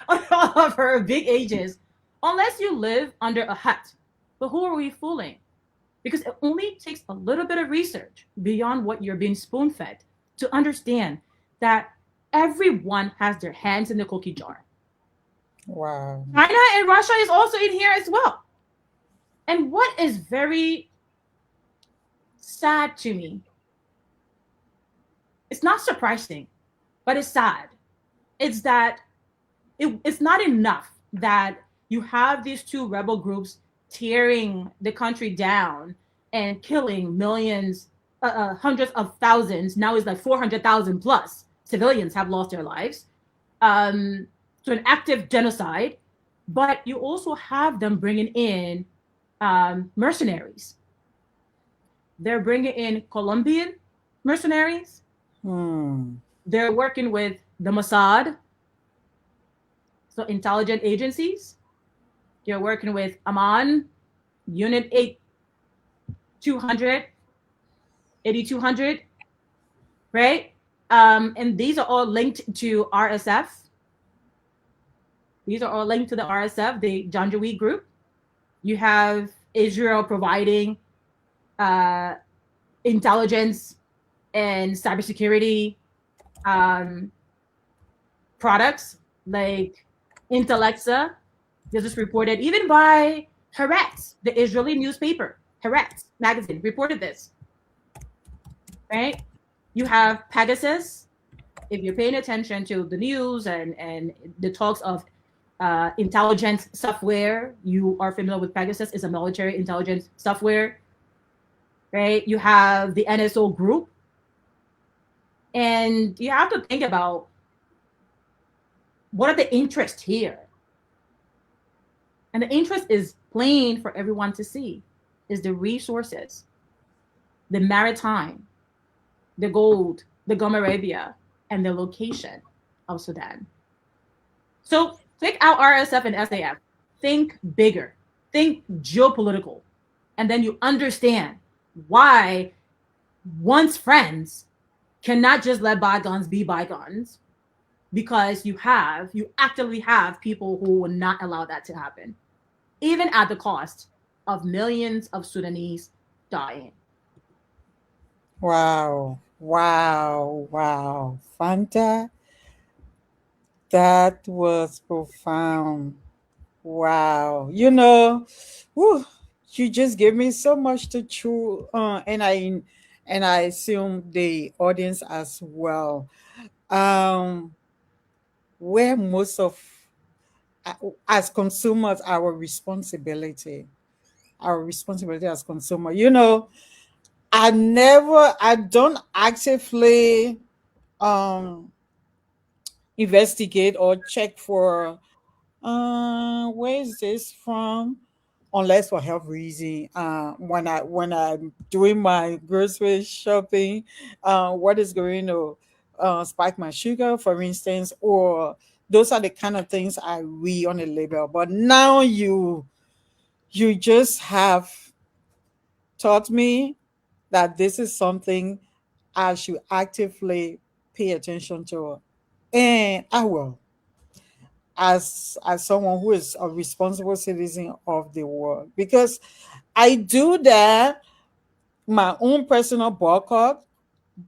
all of our big ages, unless you live under a hut, but who are we fooling? Because it only takes a little bit of research beyond what you're being spoon-fed to understand that everyone has their hands in the cookie jar. Wow. China and Russia is also in here as well. And what is very sad to me, it's not surprising, but it's sad. It's that it's not enough that you have these two rebel groups tearing the country down and killing millions, hundreds of thousands. Now it's like 400,000 plus civilians have lost their lives to an active genocide. But you also have them bringing in mercenaries. They're bringing in Colombian mercenaries. They're working with the Mossad, so intelligent agencies. You're working with Amman, Unit 8200, 8200, right? And these are all linked to RSF. These are all linked to the RSF, the Janjaweed group. You have Israel providing intelligence and cybersecurity products like Intellexa. This is reported even by Haaretz, the Israeli newspaper. Haaretz magazine reported this. Right? You have Pegasus. If you're paying attention to the news and the talks of intelligence software, you are familiar with Pegasus. It's a military intelligence software. Right? You have the NSO group. And you have to think about what are the interests here? And the interest is plain for everyone to see, is the resources, the maritime, the gold, the gum Arabia, and the location of Sudan. So take out RSF and SAF. Think bigger. Think geopolitical. And then you understand why once friends cannot just let bygones be bygones, because you actively have people who will not allow that to happen, even at the cost of millions of Sudanese dying. Wow. Wow. Wow. Fanta, that was profound. Wow. Whew, you just gave me so much to chew, and I assume the audience as well. Um, where most of as consumers, our responsibility as consumer. I don't actively um investigate or check for Where is this from? Unless for health reason, when I'm doing my grocery shopping, what is going to spike my sugar, for instance, or those are the kind of things I read on the label. But now you just have taught me that this is something I should actively pay attention to, and I will, as someone who is a responsible citizen of the world, because I do that my own personal boycott,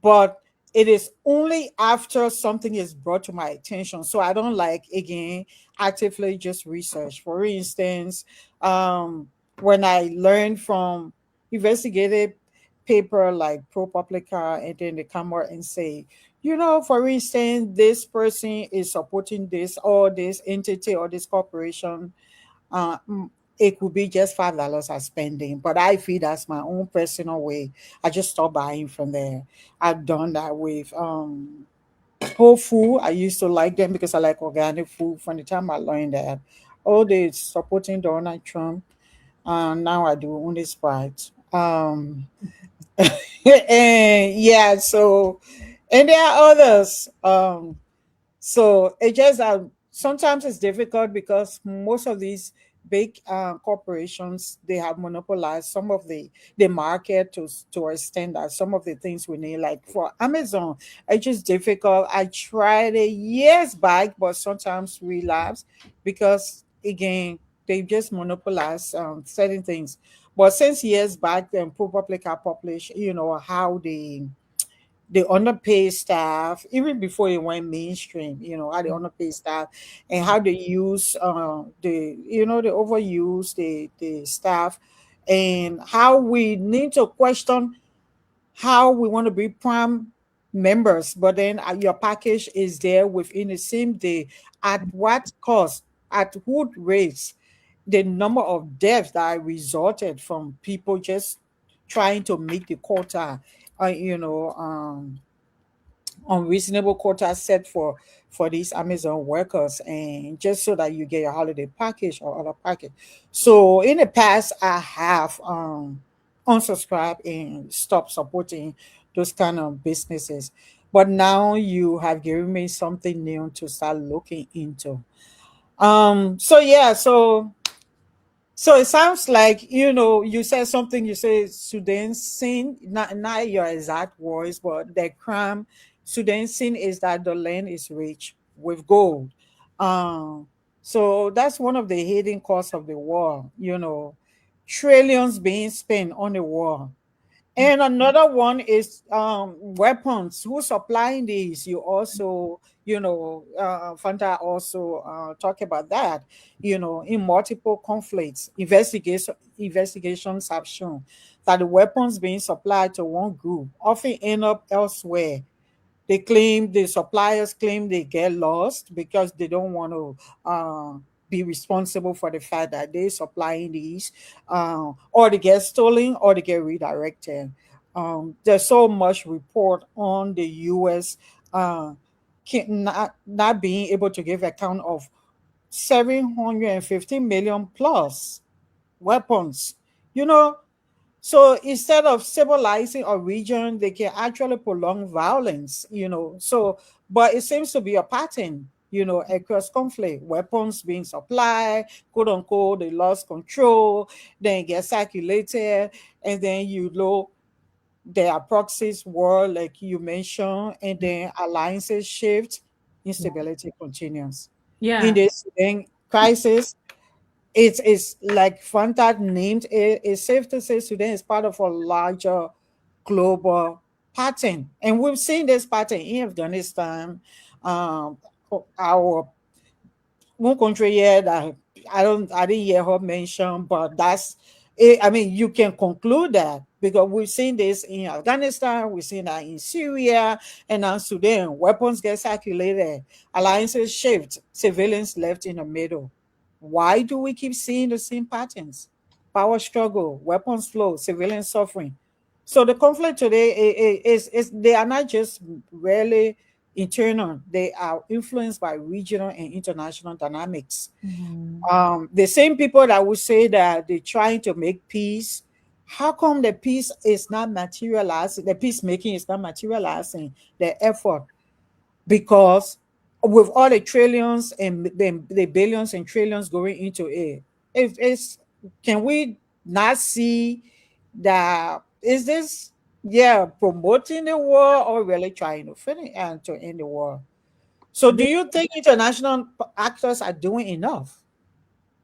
but it is only after something is brought to my attention. So I don't like again actively just research. For instance, um, when I learned from investigative paper like ProPublica, and then they come out and say, for instance, this person is supporting this or this entity or this corporation, uh, mm, it could be just $5 I spending, but I feel that's my own personal way. I just stop buying from there. I've done that with Whole Food. I used to like them because I like organic food. From the time I learned that, all they supporting Donald Trump. Now I do only Sprite. And yeah, so and there are others. So it just sometimes it's difficult because most of these big corporations, they have monopolized some of the market to a extent that some of the things we need, like for Amazon, it's just difficult. I tried it years back, but sometimes relapse because again they just monopolize certain things. But since years back, then ProPublica published, how they underpay staff even before it went mainstream, how they underpay staff and how they use they overuse the staff, and how we need to question how we want to be prime members, but then your package is there within the same day. At what cost? At what rates? The number of deaths that resulted from people just trying to meet the quota, uh, you know um unreasonable quota set for these Amazon workers, and just so that you get your holiday package or other package. So in the past, I have unsubscribed and stopped supporting those kind of businesses. But now you have given me something new to start looking into. So yeah, so it sounds like, you said something. You say Sudan sin, not your exact words, but the crime Sudan sin is that the land is rich with gold. Um, so that's one of the hidden costs of the war. Trillions being spent on the war. And another one is weapons. Who's supplying these? You also, Fanta also talk about that. In multiple conflicts, investigations have shown that the weapons being supplied to one group often end up elsewhere. The suppliers claim they get lost because they don't want to be responsible for the fact that they're supplying these, or they get stolen or they get redirected. There's so much report on the U.S. Uh, not being able to give account of 750 million plus weapons. You know, so instead of stabilizing a region, they can actually prolong violence, So, but it seems to be a pattern, across conflict, weapons being supplied, quote unquote, they lost control, then get circulated, and then there are proxies war, like you mentioned, and then alliances shift, instability continues. In Yeah. this Sudan crisis, it's like Fanta named it. It's safe to say Sudan is part of a larger global pattern, and we've seen this pattern in Afghanistan. Um, our one country here that I didn't hear her mention, but that's it. I mean, you can conclude that because we've seen this in Afghanistan, we've seen that in Syria, and now Sudan. Weapons get circulated, alliances shift, civilians left in the middle. Why do we keep seeing the same patterns? Power struggle, weapons flow, civilian suffering. So the conflict today is they are not just really In turn, they are influenced by regional and international dynamics. Mm-hmm. The same people that would say that they're trying to make peace, how come the peace is not materializing? The peacemaking is not materializing the effort, because with all the trillions and the billions and trillions going into it, it's, can we not see that, is this, yeah, promoting the war or really trying to finish and to end the war? So do you think international actors are doing enough?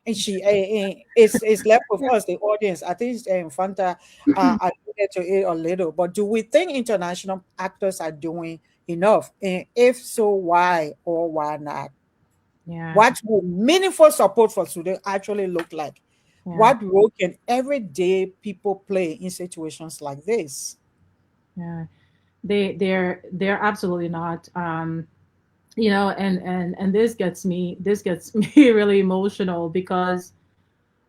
And it's left with us, the audience. I think Fanta alluded to it a little, but do we think international actors are doing enough? And if so, why or why not? Yeah, What would meaningful support for Sudan actually look like? yeah, What role can everyday people play in situations like this? yeah. They're absolutely not. You know, and this gets me really emotional because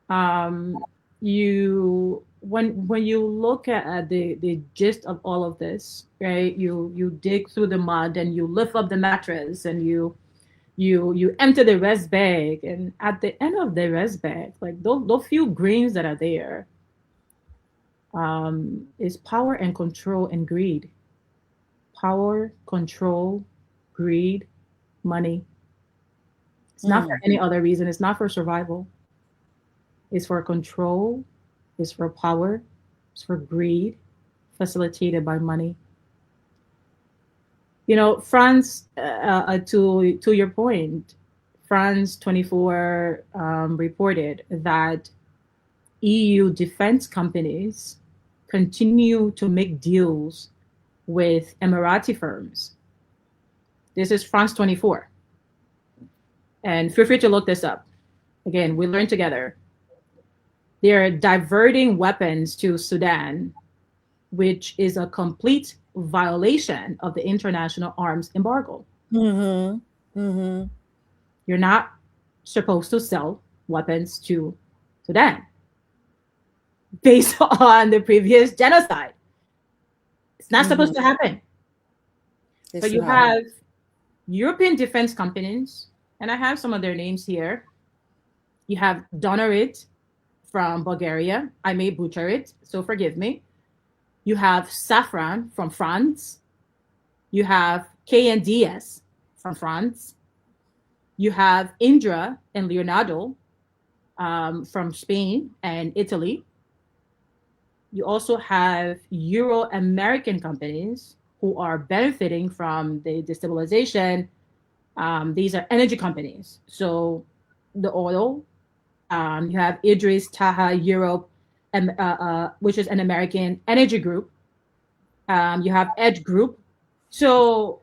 um you when you look at the gist of all of this, right? You dig through the mud and you lift up the mattress and you empty the rest bag, and at the end of the rest bag, like those few grains that are there, is power and control and greed. Power, control, greed, money. It's not for Mm, any other reason. It's not for survival. It's for control. It's for power. It's for greed, facilitated by money. You know, France. To your point, France 24 reported that EU defense companies continue to make deals with Emirati firms. This is France 24. And feel free to look this up. Again, we learn together. They're diverting weapons to Sudan, which is a complete violation of the international arms embargo. mm-hmm, mm-hmm, You're not supposed to sell weapons to Sudan based on the previous genocide. It's not supposed to mm-hmm. happen. But It's you not. have European defense companies, and I have some of their names here. You have Donarit from Bulgaria. I may butcher it, so forgive me. You have Safran from France. You have KNDS from France. You have Indra and Leonardo from Spain and Italy. You also have Euro American companies who are benefiting from the destabilization. These are energy companies. So the oil, you have Idris Taha Europe, which is an American energy group. You have Edge Group. So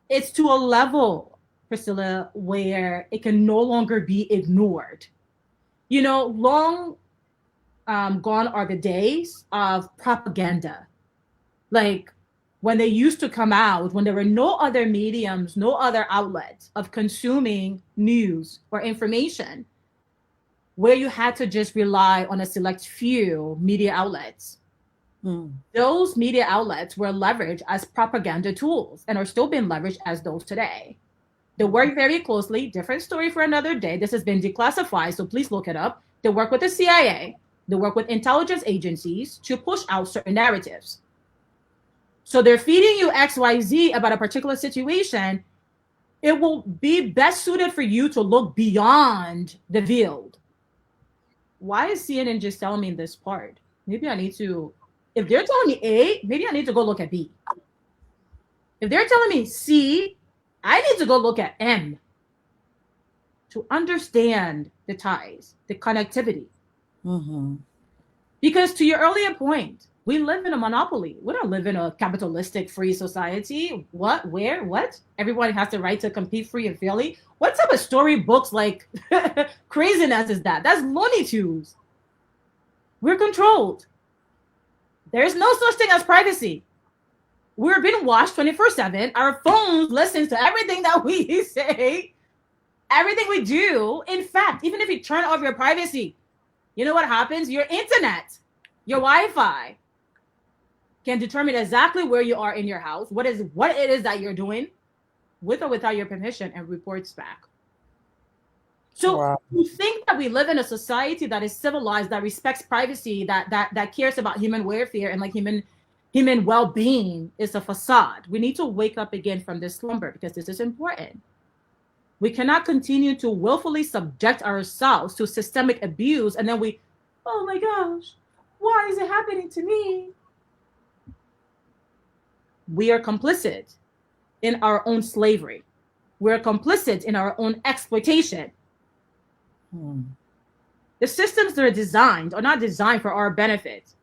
it's to a level, Priscilla, where it can no longer be ignored. You know, long gone are the days of propaganda. Like when they used to come out, when there were no other mediums, no other outlets of consuming news or information, where you had to just rely on a select few media outlets. Mm, Those media outlets were leveraged as propaganda tools and are still being leveraged as those today. They work very closely, different story for another day. This has been declassified, so please look it up. They work with the CIA, they work with intelligence agencies to push out certain narratives. So they're feeding you XYZ about a particular situation. It will be best suited for you to look beyond the veiled. Why is CNN just telling me this part? Maybe I need to, if they're telling me A, maybe I need to go look at B. If they're telling me C, I need to go look at M to understand the ties, the connectivity. mm-hmm. Because to your earlier point, we live in a monopoly. We don't live in a capitalistic free society. What? Where? What? Everyone has the right to compete free and fairly. What type of storybooks like craziness is that? That's Looney Tunes. We're controlled. There's no such thing as privacy. We're being watched 24/7. Our phones listen to everything that we say, everything we do. In fact, even if you turn off your privacy, you know what happens? Your internet, your Wi-Fi, can determine exactly where you are in your house, what it is that you're doing, with or without your permission, and reports back. So Wow. you think that we live in a society that is civilized, that respects privacy, that cares about human welfare and like human well-being is a facade. We need to wake up again from this slumber because this is important. We cannot continue to willfully subject ourselves to systemic abuse and then oh my gosh, why is it happening to me? We are complicit in our own slavery. We're complicit in our own exploitation. The systems that are not designed for our benefit.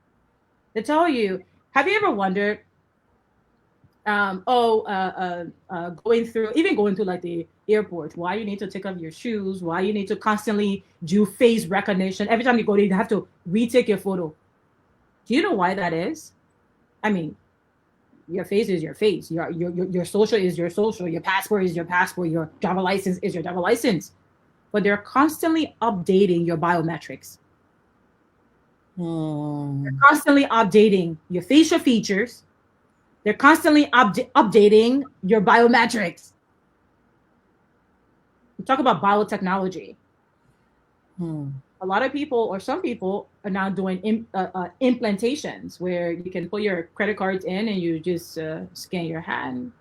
They tell you, have you ever wondered, going through like the airport, why you need to take off your shoes, why you need to constantly do face recognition. Every time you go there, you have to retake your photo. Do you know why that is? I mean, your face is your face. Your social is your social. Your passport is your passport. Your driver license is your driver license. But they're constantly updating your biometrics. They're constantly updating your facial features. They're constantly updating your biometrics. We talk about biotechnology. A lot of people, or some people, are now doing implantations where you can put your credit cards in and you just scan your hand.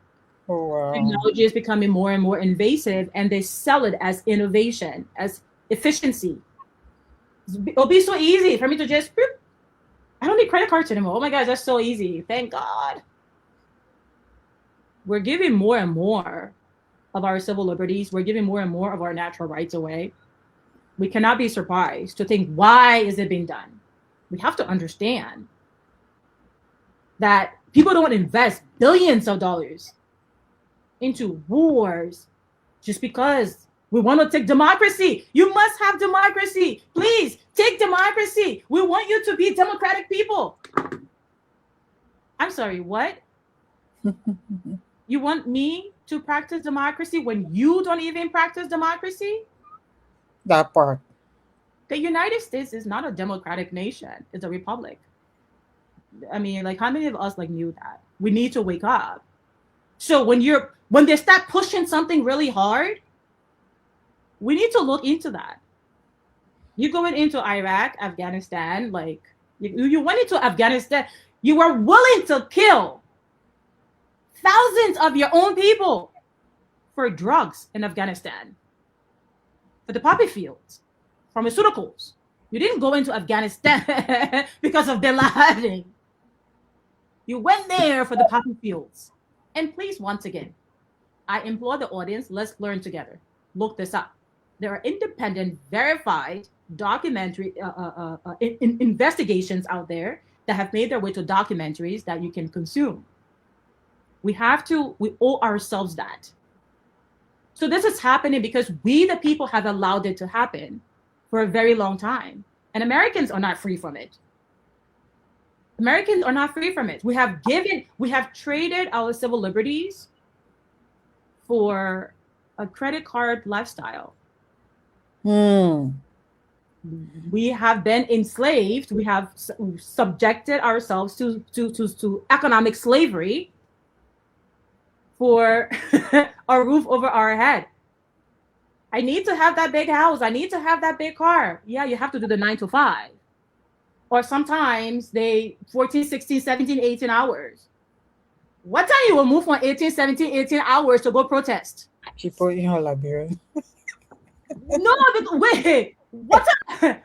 Oh, wow. Technology is becoming more and more invasive, and they sell it as innovation, as efficiency. It'll be so easy for me to just, I don't need credit cards anymore. Oh my gosh, that's so easy. Thank God. We're giving more and more of our civil liberties. We're giving more and more of our natural rights away. We cannot be surprised to think, why is it being done? We have to understand that people don't invest billions of dollars into wars just because we want to take democracy. You must have democracy. Please take democracy. We want you to be democratic people. I'm sorry, what? You want me to practice democracy when you don't even practice democracy? That part. The United States is not a democratic nation. It's a republic. I mean, like, how many of us like knew that? We need to wake up. So when they start pushing something really hard, we need to look into that. You going into Iraq, Afghanistan, like you went into Afghanistan, you were willing to kill thousands of your own people for drugs in Afghanistan, for the poppy fields, pharmaceuticals. You didn't go into Afghanistan because of Bin Laden. You went there for the poppy fields. And please, once again, I implore the audience, let's learn together. Look this up. There are independent, verified, documentary investigations out there that have made their way to documentaries that you can consume. We owe ourselves that. So this is happening because we, the people, have allowed it to happen for a very long time. And Americans are not free from it. Americans are not free from it. We have traded our civil liberties for a credit card lifestyle. We have been enslaved. We have subjected ourselves to economic slavery for a roof over our head. I need to have that big house. I need to have that big car. Yeah, you have to do the 9 to 5. Or sometimes 14, 16, 17, 18 hours. What time you will move from 18, 17, 18 hours to go protest? People in Liberia. No, wait. What time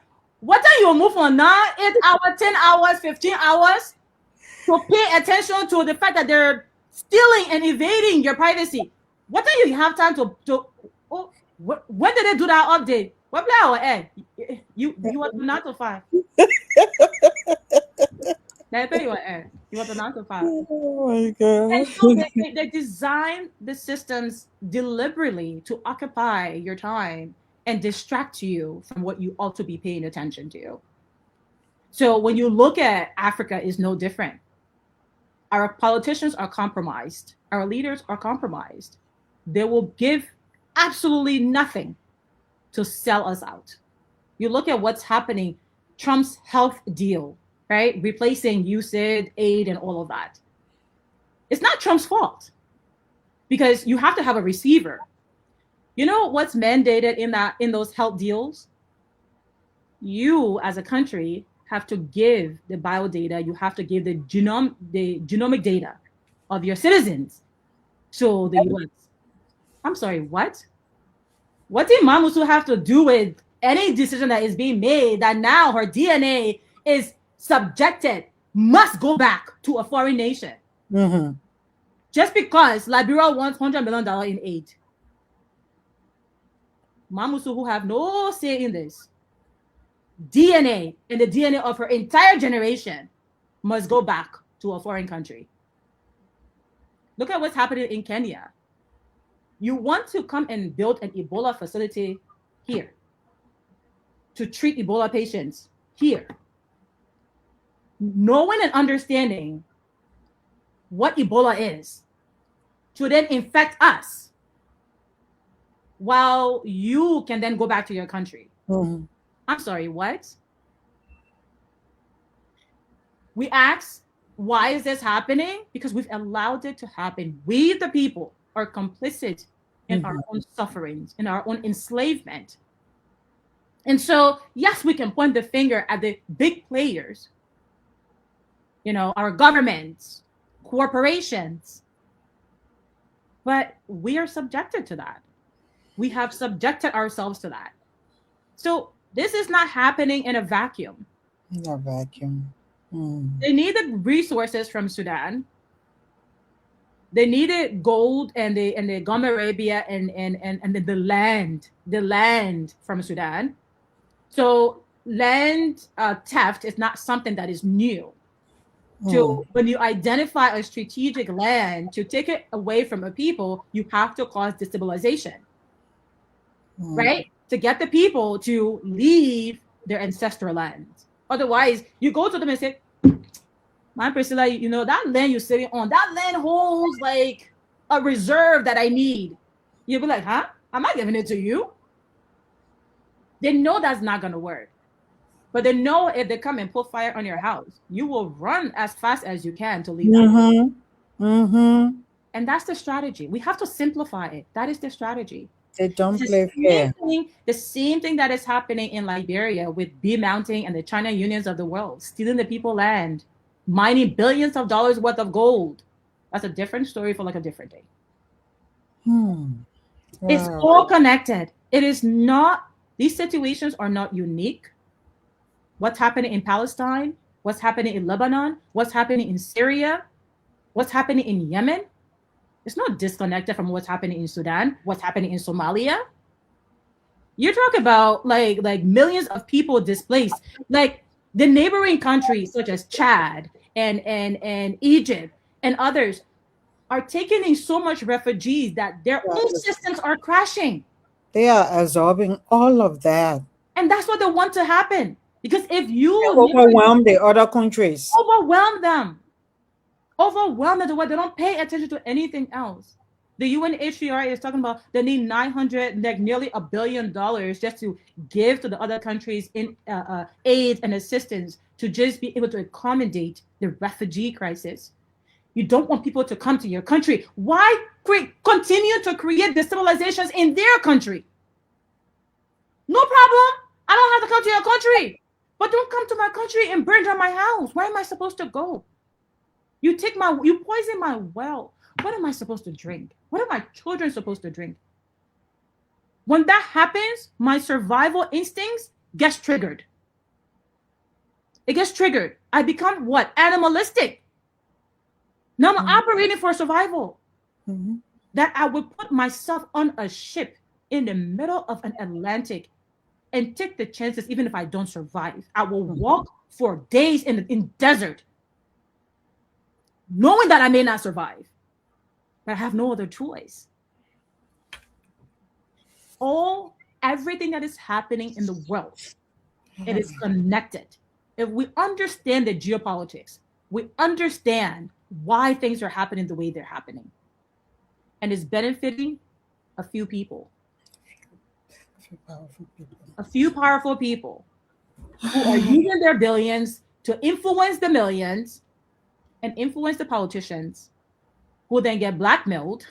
you will move from 9, 8 hours, 10 hours, 15 hours to pay attention to the fact that they're stealing and evading your privacy? What time you have time when did they do that update? What play our You want to 9 to 5. You want to 9 to 5. Oh my God. And so they design the systems deliberately to occupy your time and distract you from what you ought to be paying attention to. So when you look at Africa, is no different. Our politicians are compromised. Our leaders are compromised. They will give absolutely nothing to sell us out. You look at what's happening, Trump's health deal, right? Replacing USAID, aid, and all of that. It's not Trump's fault because you have to have a receiver. You know what's mandated in those help deals? You as a country have to give the bio data. You have to give the genomic data of your citizens. So the US. I'm sorry, what? What did Mamusu have to do with any decision that is being made that now her DNA is subjected, must go back to a foreign nation? Mm-hmm. Just because Liberia wants $100 million in aid. Mamusu, who have no say in this, DNA and the DNA of her entire generation must go back to a foreign country. Look at what's happening in Kenya. You want to come and build an Ebola facility here to treat Ebola patients here. Knowing and understanding what Ebola is to then infect us while you can then go back to your country. Mm-hmm. I'm sorry, what? We ask, why is this happening? Because we've allowed it to happen. We, the people, are complicit in our own sufferings, in our own enslavement. And so, yes, we can point the finger at the big players, our governments, corporations, but we are subjected to that. We have subjected ourselves to that. So this is not happening in a vacuum. In a vacuum. Mm. They needed resources from Sudan. They needed gold and the Gum Arabia and the land from Sudan. So land theft is not something that is new. So when you identify a strategic land to take it away from a people, you have to cause destabilization, right? To get the people to leave their ancestral land. Otherwise, you go to them and say, "My Priscilla, that land you're sitting on, that land holds like a reserve that I need." You'll be like, "Huh? I'm not giving it to you." They know that's not going to work. But they know if they come and put fire on your house, you will run as fast as you can to leave that. And that's the strategy. We have to simplify it. That is the strategy. They don't play fair. The same thing that is happening in Liberia with B-mounting and the China unions of the world, stealing the people land, mining billions of dollars worth of gold. That's a different story for like a different day. Wow. It's all connected. It is not, these situations are not unique. What's happening in Palestine, what's happening in Lebanon, what's happening in Syria, what's happening in Yemen. It's not disconnected from what's happening in Sudan, what's happening in Somalia. You're talking about like millions of people displaced. Like the neighboring countries such as Chad and Egypt and others are taking in so much refugees that their own systems are crashing. They are absorbing all of that. And that's what they want to happen. Because if you overwhelm the other countries, overwhelm them to where they don't pay attention to anything else. The UNHCR is talking about they need nearly $1 billion just to give to the other countries in aid and assistance to just be able to accommodate the refugee crisis. You don't want people to come to your country. Why continue to create destabilizations in their country? No problem. I don't have to come to your country. But don't come to my country and burn down my house. Where am I supposed to go? You poison my well. What am I supposed to drink? What are my children supposed to drink? When that happens, my survival instincts gets triggered. It gets triggered. I become what? Animalistic. Now I'm operating for survival. That I would put myself on a ship in the middle of an Atlantic and take the chances, even if I don't survive. I will walk for days in desert, knowing that I may not survive, but I have no other choice. Everything that is happening in the world, it is connected. If we understand the geopolitics, we understand why things are happening the way they're happening, and it's benefiting a few people. A few powerful people who are using their billions to influence the millions and influence the politicians who then get blackmailed.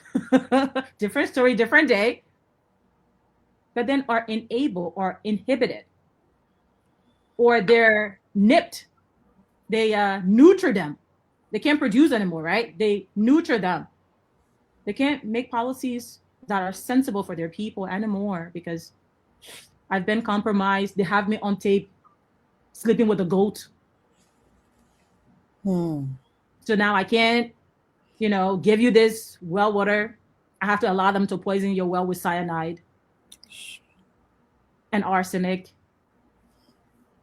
Different story, different day, but then are enabled or inhibited, or they're nipped. They neuter them. They can't produce anymore, right? They neuter them. They can't make policies that are sensible for their people anymore because I've been compromised. They have me on tape sleeping with a goat. So now I can't, give you this well water. I have to allow them to poison your well with cyanide and arsenic.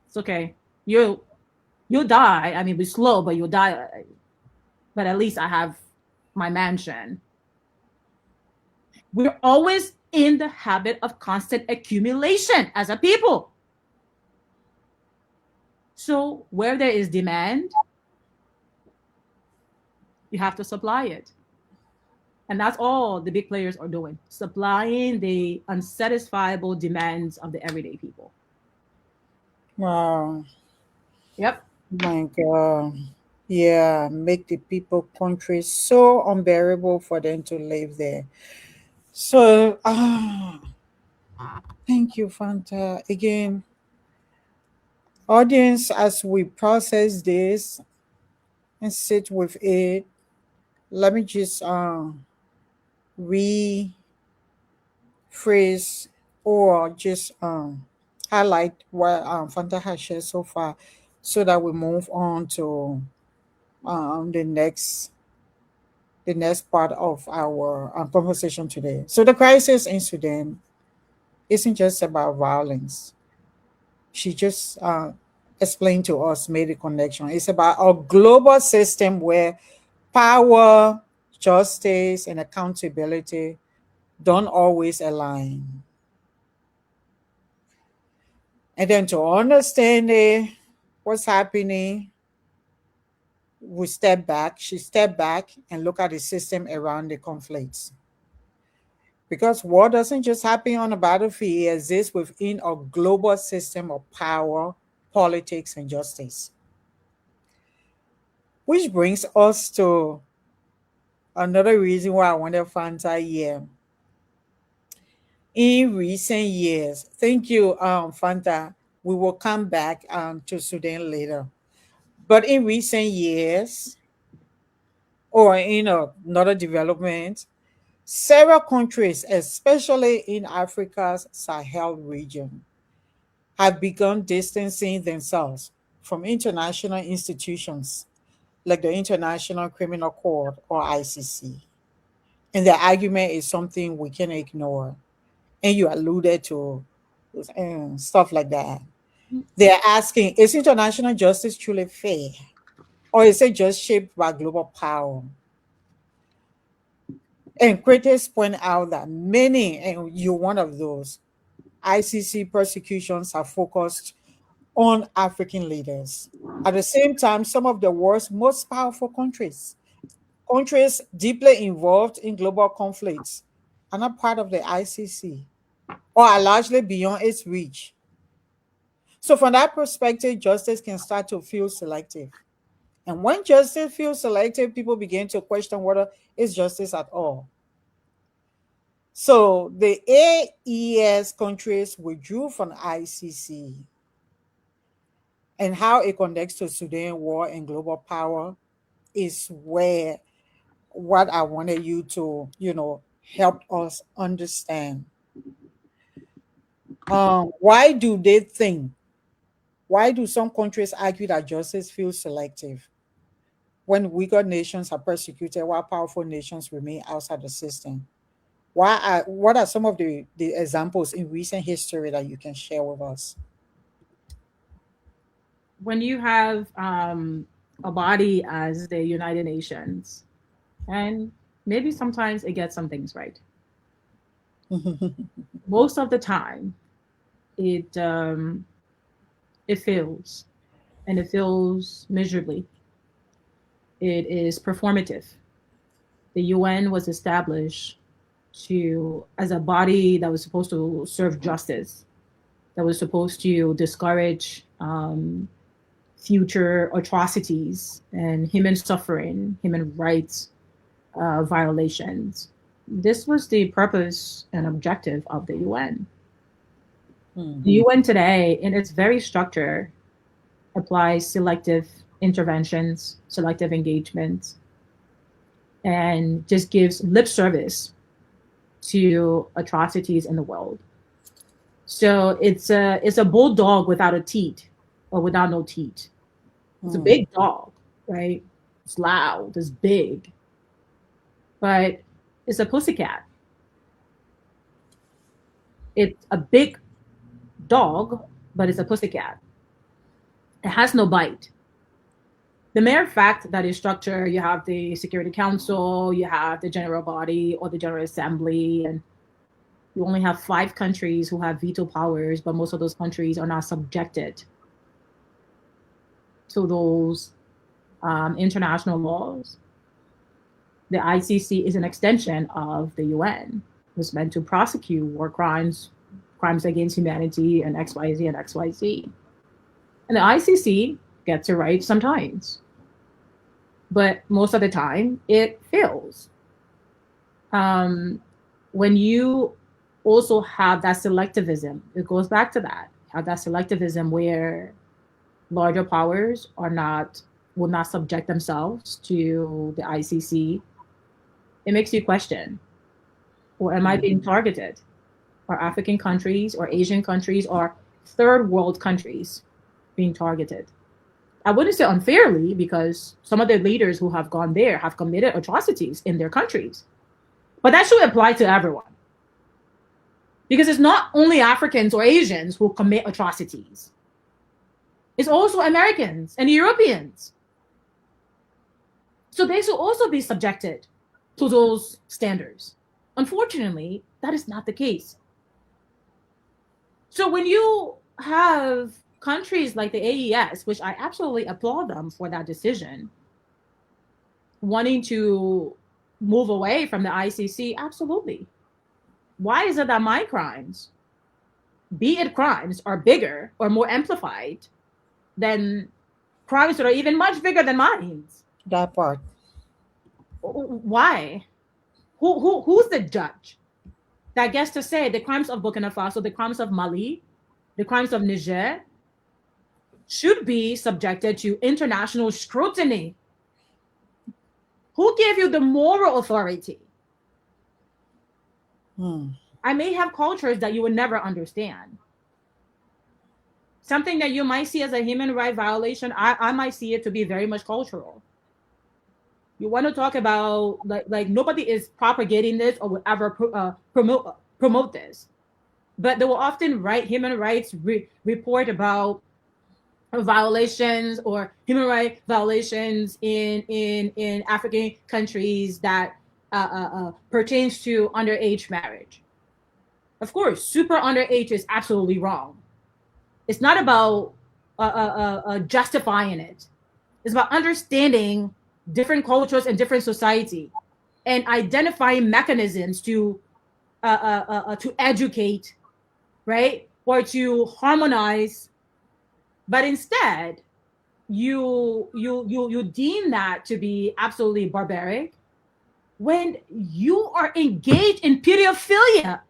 It's okay. You'll die. I mean, be slow, but you'll die. But at least I have my mansion. We're always in the habit of constant accumulation as a people. So where there is demand, you have to supply it. And that's all the big players are doing, supplying the unsatisfiable demands of the everyday people. Wow. Yep. My God. Yeah, make the people country so unbearable for them to live there. So, thank you, Fanta. Again, audience, as we process this and sit with it, let me just rephrase or just highlight what Fanta has shared so far so that we move on to um, the next the next part of our conversation today. So the crisis in Sudan isn't just about violence. She just explained to us, made a connection. It's about a global system where power, justice, and accountability don't always align. And then to understand what's happening, we step back. She stepped back and look at the system around the conflicts. Because war doesn't just happen on a battlefield, it exists within a global system of power, politics, and justice. Which brings us to another reason why I wanted Fanta here. In recent years, thank you, Fanta. We will come back to Sudan later. But in recent years, or in another development, several countries, especially in Africa's Sahel region, have begun distancing themselves from international institutions like the International Criminal Court or ICC. And the argument is something we can ignore. And you alluded to stuff like that. They're asking, is international justice truly fair? Or is it just shaped by global power? And critics point out that many, and you're one of those, ICC prosecutions are focused on African leaders. At the same time, some of the world's most powerful countries deeply involved in global conflicts, are not part of the ICC or are largely beyond its reach. So, from that perspective, justice can start to feel selective. And when justice feels selective, people begin to question whether it's justice at all. So, the AES countries withdrew from ICC, and how it connects to Sudan war and global power is where what I wanted you to, help us understand. Why do they think? Why do some countries argue that justice feels selective when weaker nations are persecuted while powerful nations remain outside the system? What are some of the examples in recent history that you can share with us? When you have a body as the United Nations, and maybe sometimes it gets some things right. Most of the time, it fails, and it fails miserably. It is performative. The UN was established to as a body that was supposed to serve justice, that was supposed to discourage future atrocities and human suffering, human rights violations. This was the purpose and objective of the UN. The UN today, in its very structure, applies selective interventions, selective engagements, and just gives lip service to atrocities in the world. So it's a bulldog without a teat, or without no teat. It's a big dog, right? It's loud, it's big, but it's a pussycat. It's a big dog, but it's a pussycat. It has no bite. The mere fact that in structure you have the Security Council, you have the General Body or the General Assembly, and you only have 5 countries who have veto powers, but most of those countries are not subjected to those international laws. The ICC is an extension of the UN. It was meant to prosecute war crimes, crimes against humanity, and XYZ and XYZ. And the ICC gets it right sometimes, but most of the time it fails. When you also have that selectivism, it goes back to that, have that selectivism where larger powers will not subject themselves to the ICC. It makes you question, or am I being targeted? Are African countries or Asian countries or third world countries being targeted? I wouldn't say unfairly, because some of the leaders who have gone there have committed atrocities in their countries. But that should apply to everyone. Because it's not only Africans or Asians who commit atrocities. It's also Americans and Europeans. So they should also be subjected to those standards. Unfortunately, that is not the case. So when you have countries like the AES, which I absolutely applaud them for that decision, wanting to move away from the ICC, absolutely. Why is it that my crimes, be it crimes, are bigger or more amplified than crimes that are even much bigger than mine? That part. Why? Who's the judge that gets to say the crimes of Burkina Faso, the crimes of Mali, the crimes of Niger should be subjected to international scrutiny? Who gave you the moral authority? I may have cultures that you would never understand. Something that you might see as a human right violation, I might see it to be very much cultural. You want to talk about like nobody is propagating this or will ever promote this, but they will often write human rights report about violations or human rights violations in African countries that pertains to underage marriage. Of course, super underage is absolutely wrong. It's not about justifying it. It's about understanding different cultures and different society and identifying mechanisms to educate, right? Or to harmonize. But instead, you deem that to be absolutely barbaric when you are engaged in pedophilia.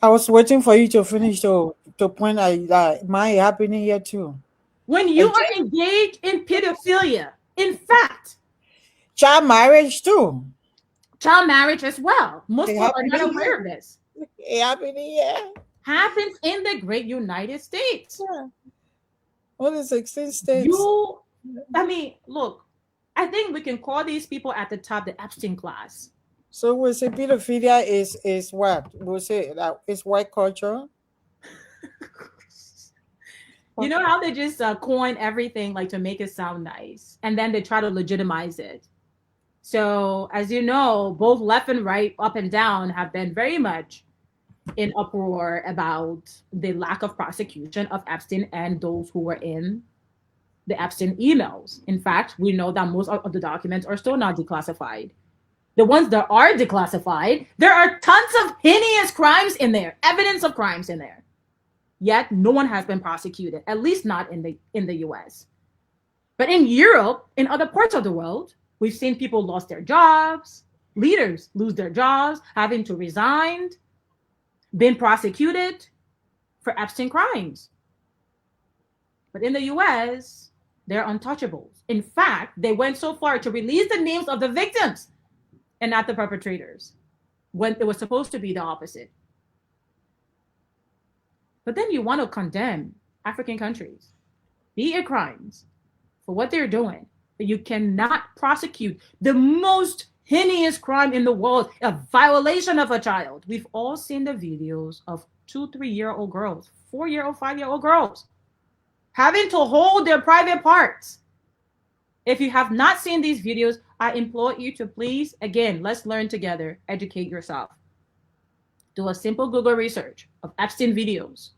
I was waiting for you to finish to point out that might happening here too. When you are engaged in pedophilia, in fact, child marriage too. Child marriage as well. Most people are not aware of this. It happening here. Happens in the great United States. Yeah. All the 16 states. Look, I think we can call these people at the top the Epstein class. So we'll say pedophilia is what? We'll say that it's white culture. You know how they just coin everything like to make it sound nice, and then they try to legitimize it. So as you know, both left and right, up and down, have been very much in uproar about the lack of prosecution of Epstein and those who were in the Epstein emails. In fact, we know that most of the documents are still not declassified. The ones that are declassified, there are tons of heinous crimes in there, evidence of crimes in there. Yet no one has been prosecuted, at least not in the US. But in Europe, in other parts of the world, we've seen people lost their jobs, leaders lose their jobs, having to resign, been prosecuted for Epstein crimes. But in the US, they're untouchables. In fact, they went so far to release the names of the victims and not the perpetrators, when it was supposed to be the opposite. But then you want to condemn African countries, be it crimes, for what they're doing, but you cannot prosecute the most heinous crime in the world, a violation of a child. We've all seen the videos of 2, 3 year old girls, 4 year old, 5 year old girls having to hold their private parts. If you have not seen these videos, I implore you to please, again, let's learn together, educate yourself. Do a simple Google research of Epstein videos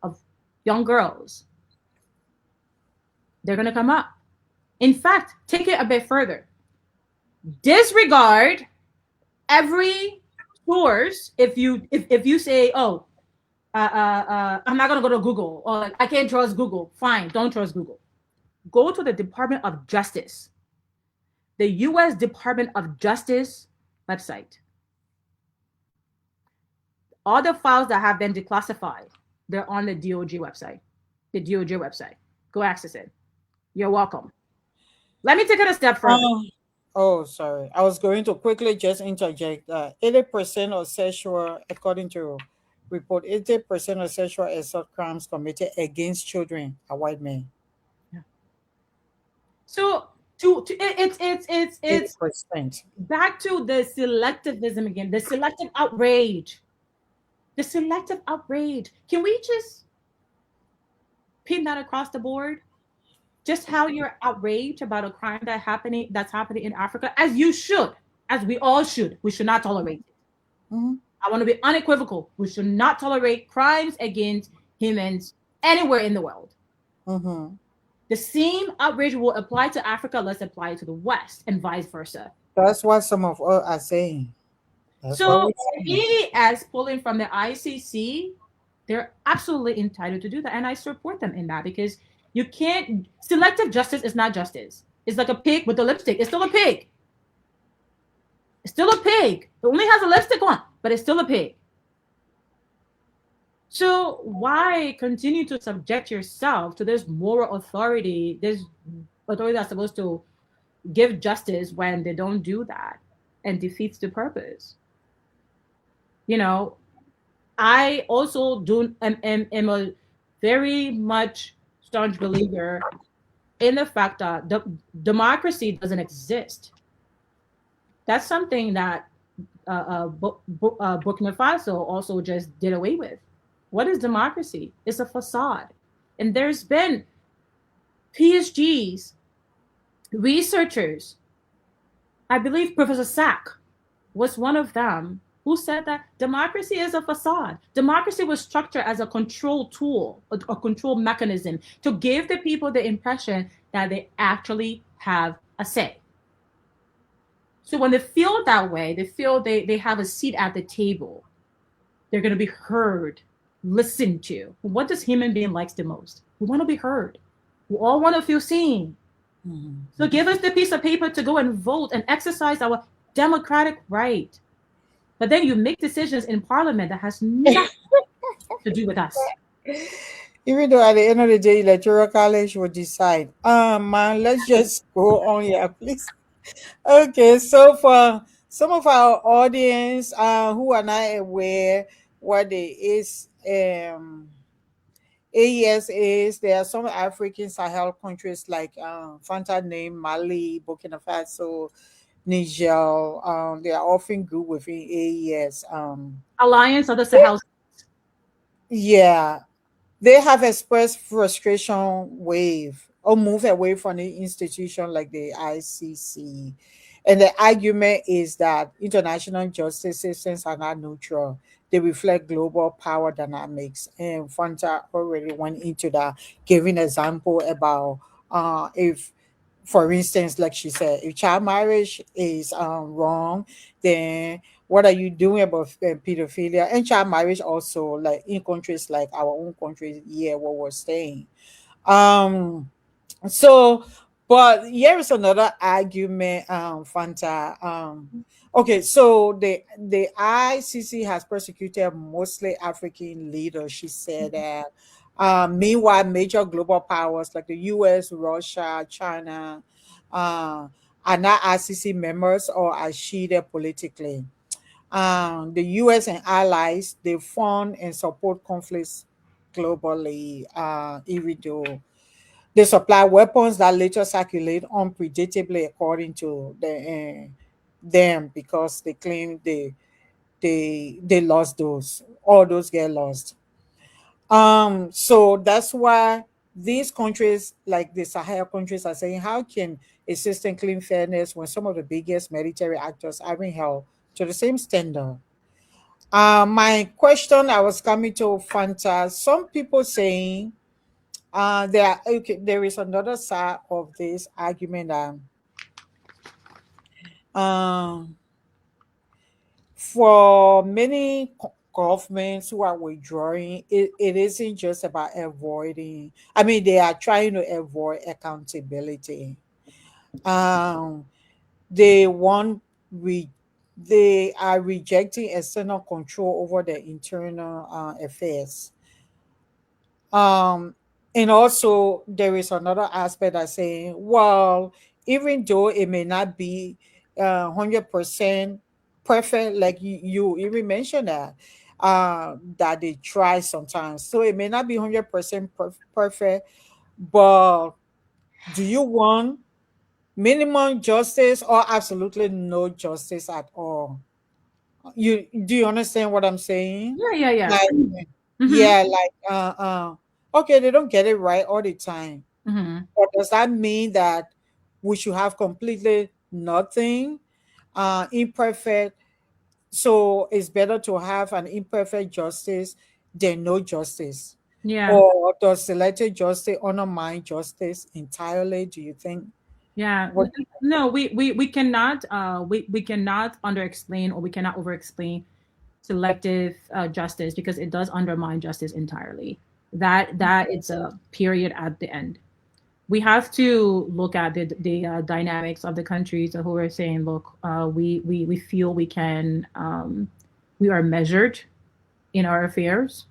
of young girls. They're going to come up. In fact, take it a bit further. Disregard every source. If you say, oh, I'm not going to go to Google, or like, I can't trust Google. Fine, don't trust Google. Go to the Department of Justice, the U.S. Department of Justice website. All the files that have been declassified, they're on the DOJ website. The DOJ website. Go access it. You're welcome. Let me take it a step further. Oh, sorry. I was going to quickly just interject. 80% of sexual, according to report, 80% of sexual assault crimes committed against children are white men. Yeah. So it's 80%. back to the selectivism again, the selective outrage. The selective outrage. Can we just pin that across the board? Just how you're outraged about a crime that's happening in Africa, as you should, as we all should. We should not tolerate it. Mm-hmm. I want to be unequivocal. We should not tolerate crimes against humans anywhere in the world. Mm-hmm. The same outrage will apply to Africa. Let's apply it to the West, and vice versa. That's what some of us are saying. That's what So, we're saying. EAS pulling from the ICC, they're absolutely entitled to do that, and I support them in that, because you can't. Selective justice is not justice. It's like a pig with the lipstick. It's still a pig. It's still a pig. It only has a lipstick on, but it's still a pig. So why continue to subject yourself to this moral authority, this authority that's supposed to give justice, when they don't do that and defeats the purpose? You know, I also am a very much staunch believer in the fact that democracy doesn't exist. That's something that Burkina Faso also just did away with. What is democracy? It's a facade. And there's been PhDs, researchers. I believe Professor Sack was one of them, who said that democracy is a facade. Democracy was structured as a control tool, a control mechanism, to give the people the impression that they actually have a say. So when they feel that way, they feel they have a seat at the table. They're going to be heard, listened to. What does human being likes the most? We want to be heard. We all want to feel seen. Mm-hmm. So give us the piece of paper to go and vote and exercise our democratic right. But then you make decisions in Parliament that has nothing to do with us. Even though at the end of the day, Electoral College will decide. Man, let's just go on here, please. Okay, so for some of our audience who are not aware what the AES is, there are some African Sahel countries like Fanta name, Mali, Burkina Faso, Niger. They are often grouped within AES. Alliance of the Sahel. Yeah, they have expressed frustration wave or move away from the institution like the ICC. And the argument is that international justice systems are not neutral. They reflect global power dynamics. And Fanta already went into that, giving example about if, for instance, like she said, if child marriage is wrong, then What are you doing about pedophilia and child marriage? Also, like in countries like our own country, yeah, what we're saying. Um, so, but here is another argument, Fanta. Okay, so the ICC has persecuted mostly African leaders. She said that. Meanwhile, major global powers like the U.S., Russia, China, are not ICC members or are shielded politically. The U.S. and allies they fund and support conflicts globally, even though they supply weapons that later circulate unpredictably, according to them, because they claim they lost those. All those get lost. So that's why these countries, like the Sahel countries, are saying, how can a system claim fairness when some of the biggest military actors aren't held to the same standard? My question I was coming to Fanta. Some people saying okay, there is another side of this argument that um, for many governments who are withdrawing, it isn't just about avoiding. I mean, they are trying to avoid accountability. Um, they want we they are rejecting external control over their internal affairs. Um, and also there is another aspect that's saying, well, even though it may not be 100% perfect, like you even mentioned that they try sometimes. So it may not be 100% perfect, but do you want minimum justice or absolutely no justice at all? You do you understand what I'm saying? Yeah, yeah, yeah. Like, Mm-hmm. yeah, like okay, they don't get it right all the time. Mm-hmm. But does that mean that we should have completely nothing? Imperfect. So it's better to have an imperfect justice than no justice. Yeah. Or does selective justice undermine justice entirely? Do you think? Yeah. What? No, we cannot we cannot under explain or we cannot over explain selective justice because it does undermine justice entirely. That it's a period at the end. We have to look at the dynamics of the countries who are saying, look, we feel we can we are measured in our affairs,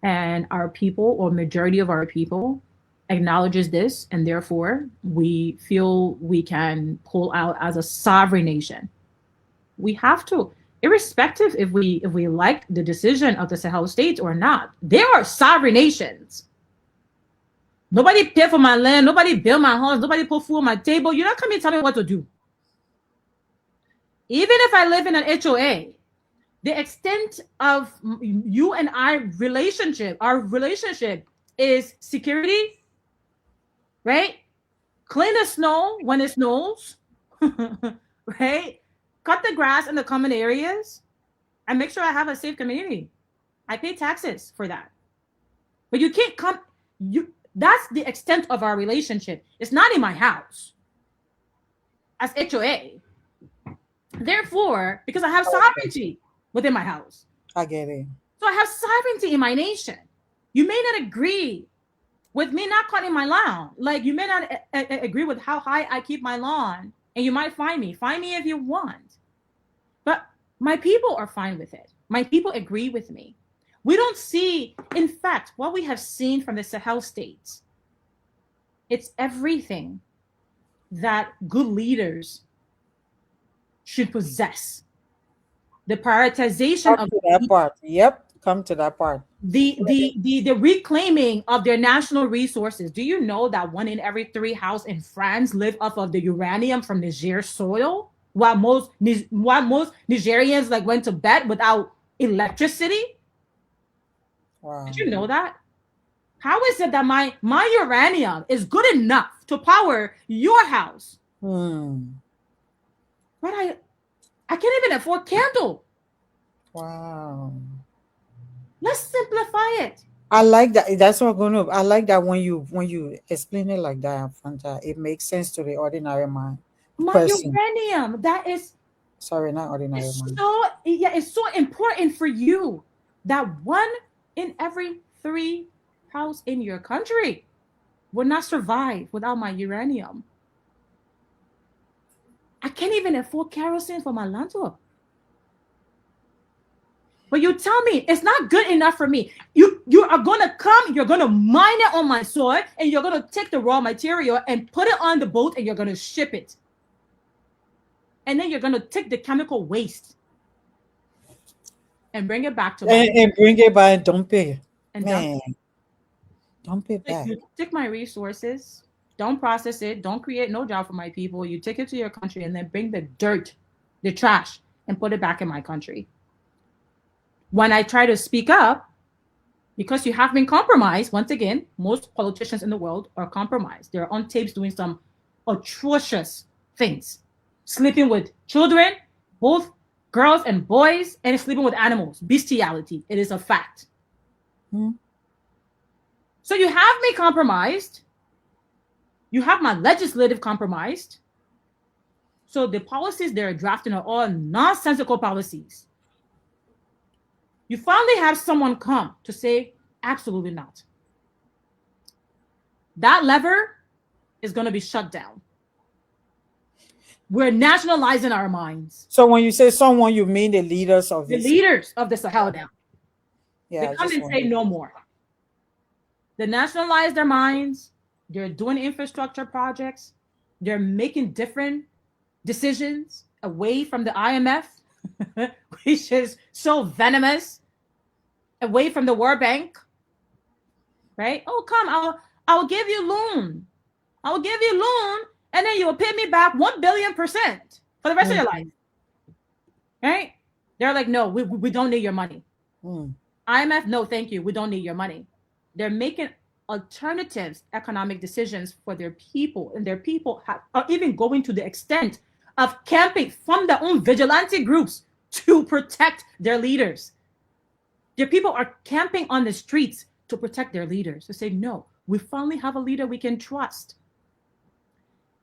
and our people or majority of our people acknowledges this, and therefore we feel we can pull out as a sovereign nation. We have to, irrespective if we like the decision of the Sahel states or not. They are sovereign nations. Nobody pay for my land. Nobody build my house. Nobody put food on my table. You're not coming to tell me what to do. Even if I live in an HOA, the extent of you and our relationship is security, right? Clean the snow when it snows, right? Cut the grass in the common areas and make sure I have a safe community. I pay taxes for that. But you can't come, you that's the extent of our relationship. It's not in my house as HOA. Therefore, because I have sovereignty within my house. I get it. So I have sovereignty in my nation. You may not agree with me not cutting my lawn. Like you may not agree with how high I keep my lawn, and you might find me. Find me if you want. But my people are fine with it. My people agree with me. We don't see, in fact, what we have seen from the Sahel states, it's everything that good leaders should possess. The prioritization Come of to that part. Yep. Come to that part. the reclaiming of their national resources. Do you know that 1 in every 3 houses in France live off of the uranium from Niger soil, while most Nigerians like went to bed without electricity? Did Wow. you know that? How is it that my uranium is good enough to power your house, Hmm. but I can't even afford candle? Wow. Let's simplify it. I like that. That's what I'm gonna. I like that when you explain it like that, Fanta. It makes sense to the ordinary man My person. uranium, that is Sorry, not ordinary It's man. so, yeah, it's so important for you that one in every three house in your country will not survive without my uranium. I can't even afford kerosene for my landlord. But you tell me it's not good enough for me. You are gonna come, you're gonna mine it on my soil, and you're gonna take the raw material and put it on the boat and you're gonna ship it. And then you're gonna take the chemical waste and bring it back to my And bring it back and dump it. and dump. Man, dump it Like, back. you take my resources, don't process it, don't create no job for my people. You take it to your country and then bring the dirt, the trash, and put it back in my country. When I try to speak up, because you have been compromised, once again, most politicians in the world are compromised. They're on tapes doing some atrocious things, sleeping with children, both girls and boys, and sleeping with animals. Bestiality. It is a fact. Hmm. So you have me compromised. You have my legislative compromised. So the policies they're drafting are all nonsensical policies. You finally have someone come to say, absolutely not. That lever is going to be shut down. We're nationalizing our mines. So when you say someone, you mean the leaders of The this? leaders of the Sahel now. Yeah, They come and say no more. They nationalize their mines. They're doing infrastructure projects. They're making different decisions away from the IMF, which is so venomous, away from the World Bank, right? Oh, come, I'll give you loan. I'll give you loan, and then you'll pay me back 1,000,000,000% for the rest of your life, right? They're like, no, we don't need your money. IMF, no, thank you. We don't need your money. They're making alternatives, economic decisions for their people, and their people are even going to the extent of camping from their own vigilante groups to protect their leaders. Their people are camping on the streets to protect their leaders, to say, no, we finally have a leader we can trust.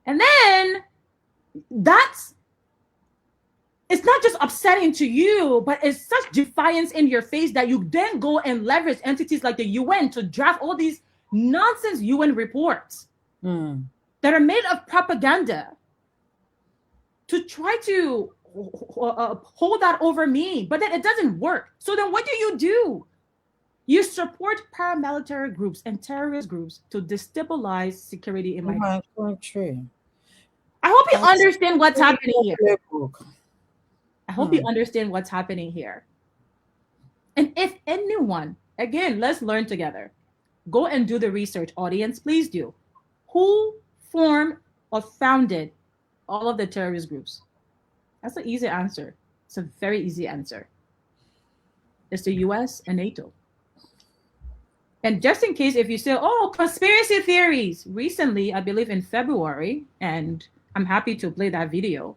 And then it's not just upsetting to you, but it's such defiance in your face that you then go and leverage entities like the UN to draft all these nonsense UN reports that are made of propaganda to try to hold that over me. But then it doesn't work. So then what do? You support paramilitary groups and terrorist groups to destabilize security in my country. I hope you understand what's happening here. Playbook. I hope you understand what's happening here. And if anyone, again, let's learn together. Go and do the research, audience. Please do. Who formed or founded all of the terrorist groups? That's an easy answer. It's a very easy answer. It's the US and NATO. And just in case, if you say, oh, conspiracy theories, recently, I believe in February, and I'm happy to play that video.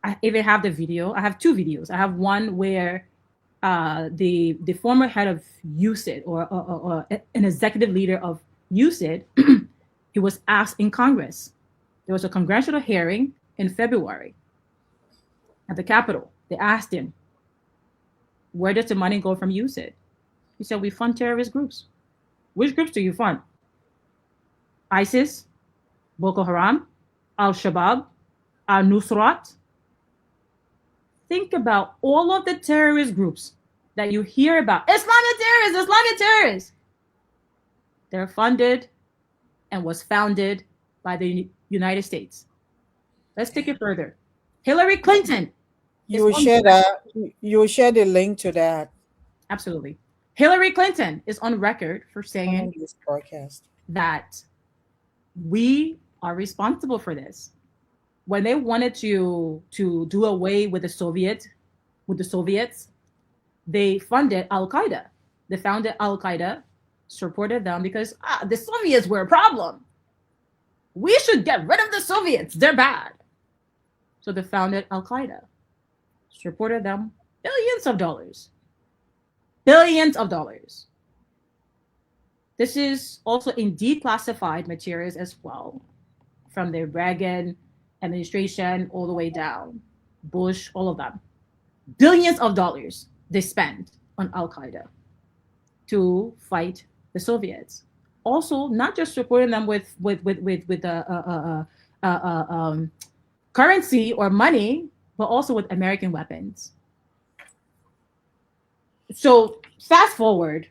I even have the video. I have two videos. I have one where the former head of USID or an executive leader of USID, he was asked in Congress. There was a congressional hearing in February at the Capitol. They asked him, where does the money go from USID? He said, we fund terrorist groups. Which groups do you fund? ISIS, Boko Haram, al-Shabaab, al-Nusrat. Think about all of the terrorist groups that you hear about. Islamic terrorists. They're funded and was founded by the United States. Let's take it further. Hillary Clinton. You will share that. You will share the link to that. Absolutely. Hillary Clinton is on record for saying this broadcast that we are responsible for this. When they wanted to do away with the Soviets, they funded Al-Qaeda. They founded Al-Qaeda, supported them because the Soviets were a problem. We should get rid of the Soviets. They're bad. So they founded Al-Qaeda, supported them, billions of dollars. Billions of dollars. This is also in declassified materials as well, from the Reagan administration all the way down. Bush, all of them. Billions of dollars they spent on Al Qaeda to fight the Soviets. Also, not just supporting them with currency or money, but also with American weapons. So fast forward,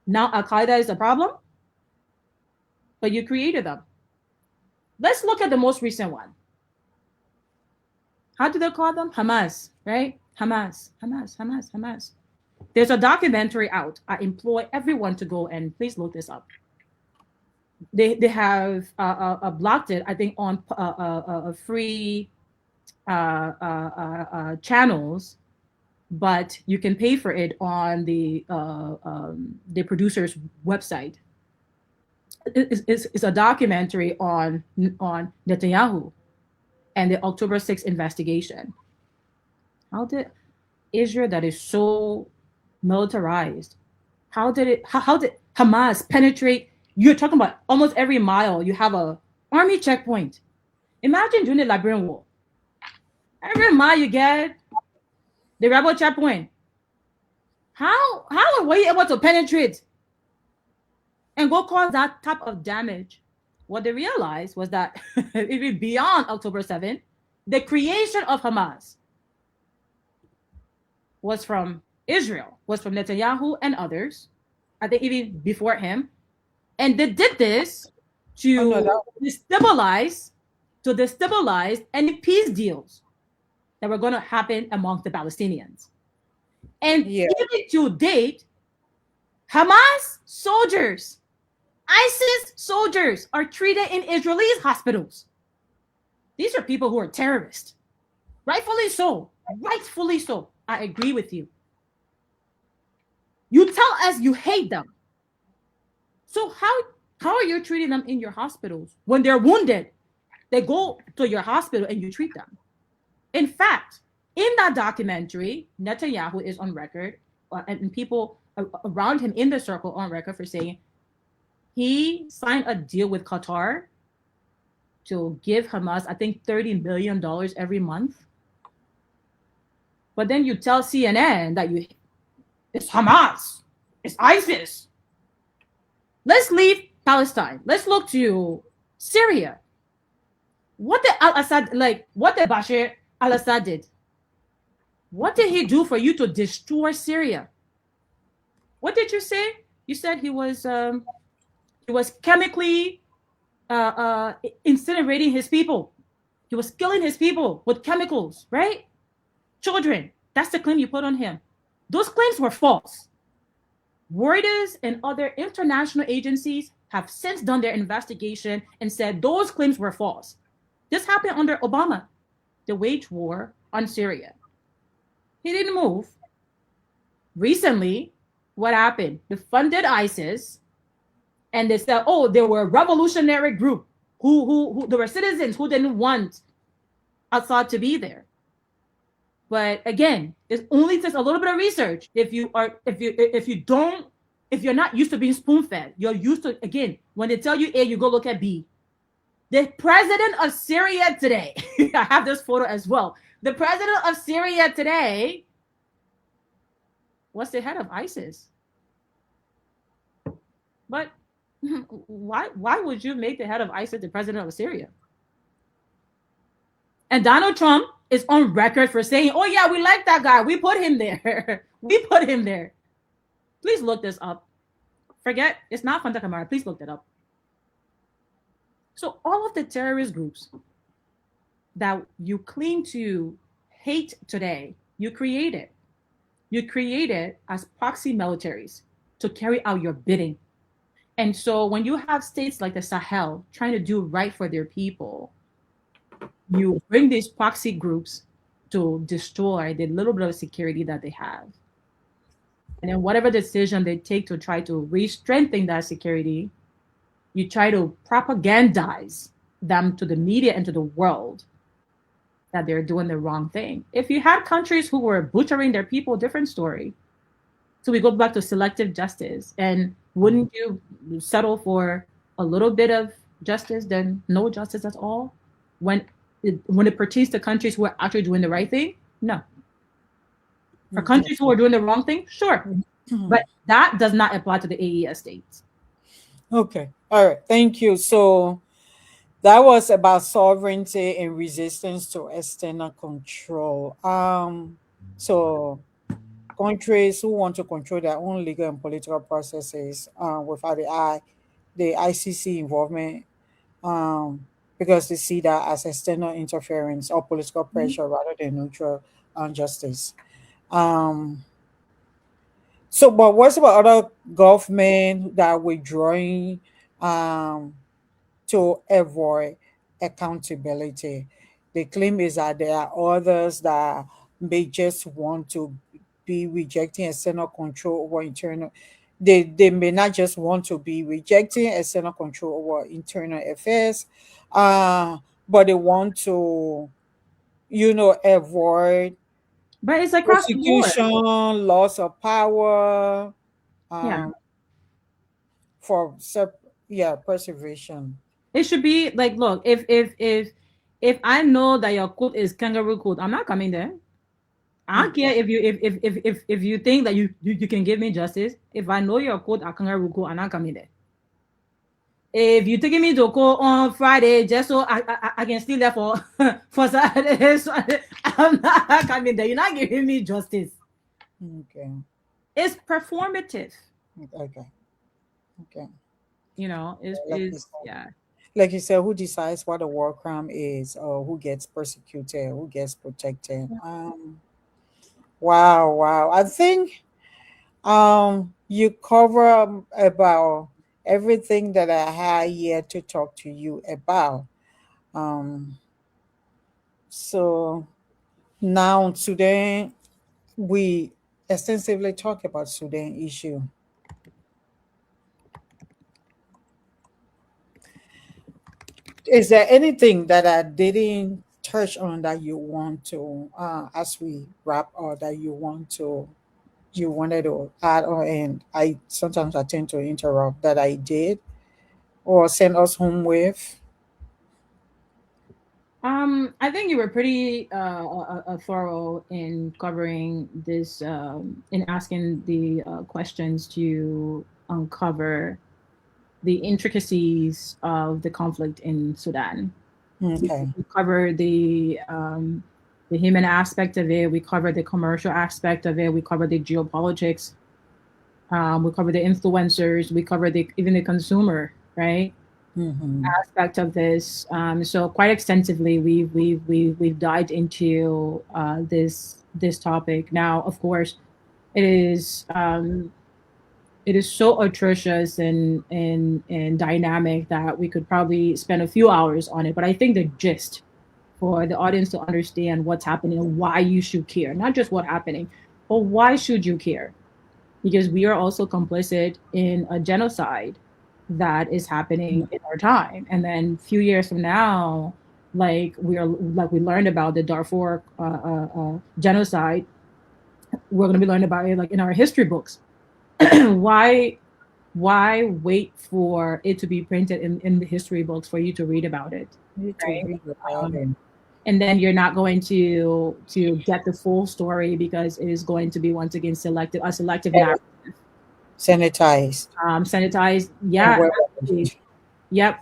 now Al Qaeda is a problem, but you created them. Let's look at the most recent one. How do they call them? Hamas, right? Hamas, Hamas, Hamas, Hamas. There's a documentary out. I implore everyone to go and please look this up. They have blocked it, I think, on free channels, but you can pay for it on the producer's website. It's a documentary on Netanyahu and the October 6th investigation. How did Israel, that is so militarized, how did Hamas penetrate? You're talking about almost every mile you have a army checkpoint. Imagine doing the Liberian War. Every mile you get the rebel checkpoint. How were you able to penetrate and go cause that type of damage? What they realized was that even beyond October 7th, the creation of Hamas was from Israel, was from Netanyahu and others, I think even before him. And they did this to destabilize any peace deals that were going to happen amongst the Palestinians. And even to date, Hamas soldiers, ISIS soldiers are treated in Israeli hospitals. These are people who are terrorists. Rightfully so. Rightfully so. I agree with you. You tell us you hate them. So how are you treating them in your hospitals? When they're wounded, they go to your hospital and you treat them. In fact, in that documentary, Netanyahu is on record, and people around him in the circle on record for saying he signed a deal with Qatar to give Hamas, I think, $30 million every month. But then you tell CNN that it's Hamas, it's ISIS. Let's leave Palestine. Let's look to Syria. What did Bashir al-Assad did? What did he do for you to destroy Syria? What did you say? You said he was chemically incinerating his people. He was killing his people with chemicals, right? Children. That's the claim you put on him. Those claims were false. Reuters and other international agencies have since done their investigation and said those claims were false. This happened under Obama, the wage war on Syria. He didn't move. Recently, what happened? They funded ISIS, and they said, oh, they were a revolutionary group who there were citizens who didn't want Assad to be there. But again, it only takes a little bit of research. If you're not used to being spoon-fed, you're used to, again, when they tell you A, you go look at B. The president of Syria today, I have this photo as well. The president of Syria today was the head of ISIS. But why would you make the head of ISIS the president of Syria? And Donald Trump is on record for saying, oh yeah, we like that guy. We put him there. We put him there. Please look this up. Forget, it's not Fanta Kamara. Please look that up. So all of the terrorist groups that you claim to hate today, you created. You created as proxy militaries to carry out your bidding. And so when you have states like the Sahel trying to do right for their people, you bring these proxy groups to destroy the little bit of security that they have. And then whatever decision they take to try to re-strengthen that security, you try to propagandize them to the media and to the world that they're doing the wrong thing. If you had countries who were butchering their people, different story. So we go back to selective justice. And wouldn't you settle for a little bit of justice than no justice at all? When when it pertains to countries who are actually doing the right thing, no. For Okay. countries who are doing the wrong thing, sure. But that does not apply to the AES states. Okay. All right. Thank you. So that was about sovereignty and resistance to external control. So countries who want to control their own legal and political processes without the ICC involvement, um, because they see that as external interference or political pressure rather than neutral justice. Um, so, but what's about other government that are withdrawing um, to avoid accountability? The claim is that there are others that may just want to be rejecting external control over internal. They may not just want to be rejecting external control over internal affairs, but they want to, avoid But it's across the board. prosecution, loss of power, Yeah. um, for yeah, preservation. It should be like, look, if I know that your code is kangaroo code, I'm not coming there. I don't care Okay. if you think that you can give me justice. If I know your code are kangaroo code, I'm not coming there. If you're taking me to court on Friday just so I can still there for for Saturday, so I'm not coming there. You're not giving me justice. Okay. It's performative. Okay. Okay. You know, Like you is said, yeah. who decides what a war crime is, or who gets persecuted, who gets protected? Wow, wow. I think you cover about everything that I had here to talk to you about. Um, so now today we extensively talk about Sudan issue. Is there anything that I didn't touch on that you want to, as we wrap, or that you wanted to add, or and I sometimes I tend to interrupt, that I did or send us home with? I think you were pretty thorough in covering this, in asking the questions to uncover the intricacies of the conflict in Sudan. Okay. We covered the human aspect of it. We covered the commercial aspect of it. We covered the geopolitics. We covered the influencers. We covered even the consumer, right? Mm-hmm. Aspect of this. So quite extensively, we've dived into this topic. Now, of course, it is it is so atrocious and dynamic that we could probably spend a few hours on it. But I think the gist for the audience to understand what's happening and why you should care, not just what's happening, but why should you care? Because we are also complicit in a genocide that is happening in our time. And then a few years from now, we learned about the Darfur genocide, we're going to be learning about it like in our history books. why why wait for it to be printed in the history books for you to read about it, Need to right? read about Um, it. and then you're not going to get the full story because it is going to be once again selective a selective narrative, Sanitized sanitized. and Yeah, well absolutely. arranged. Yep,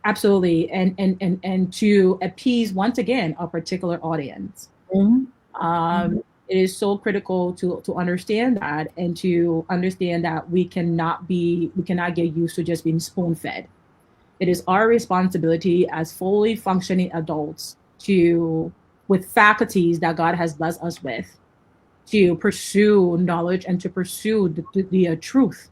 absolutely. And to appease once again a particular audience. Mhm. um, it is so critical to understand that, and to understand that we cannot get used to just being spoon fed. It is our responsibility as fully functioning adults to, with faculties that God has blessed us with, to pursue knowledge and to pursue the truth.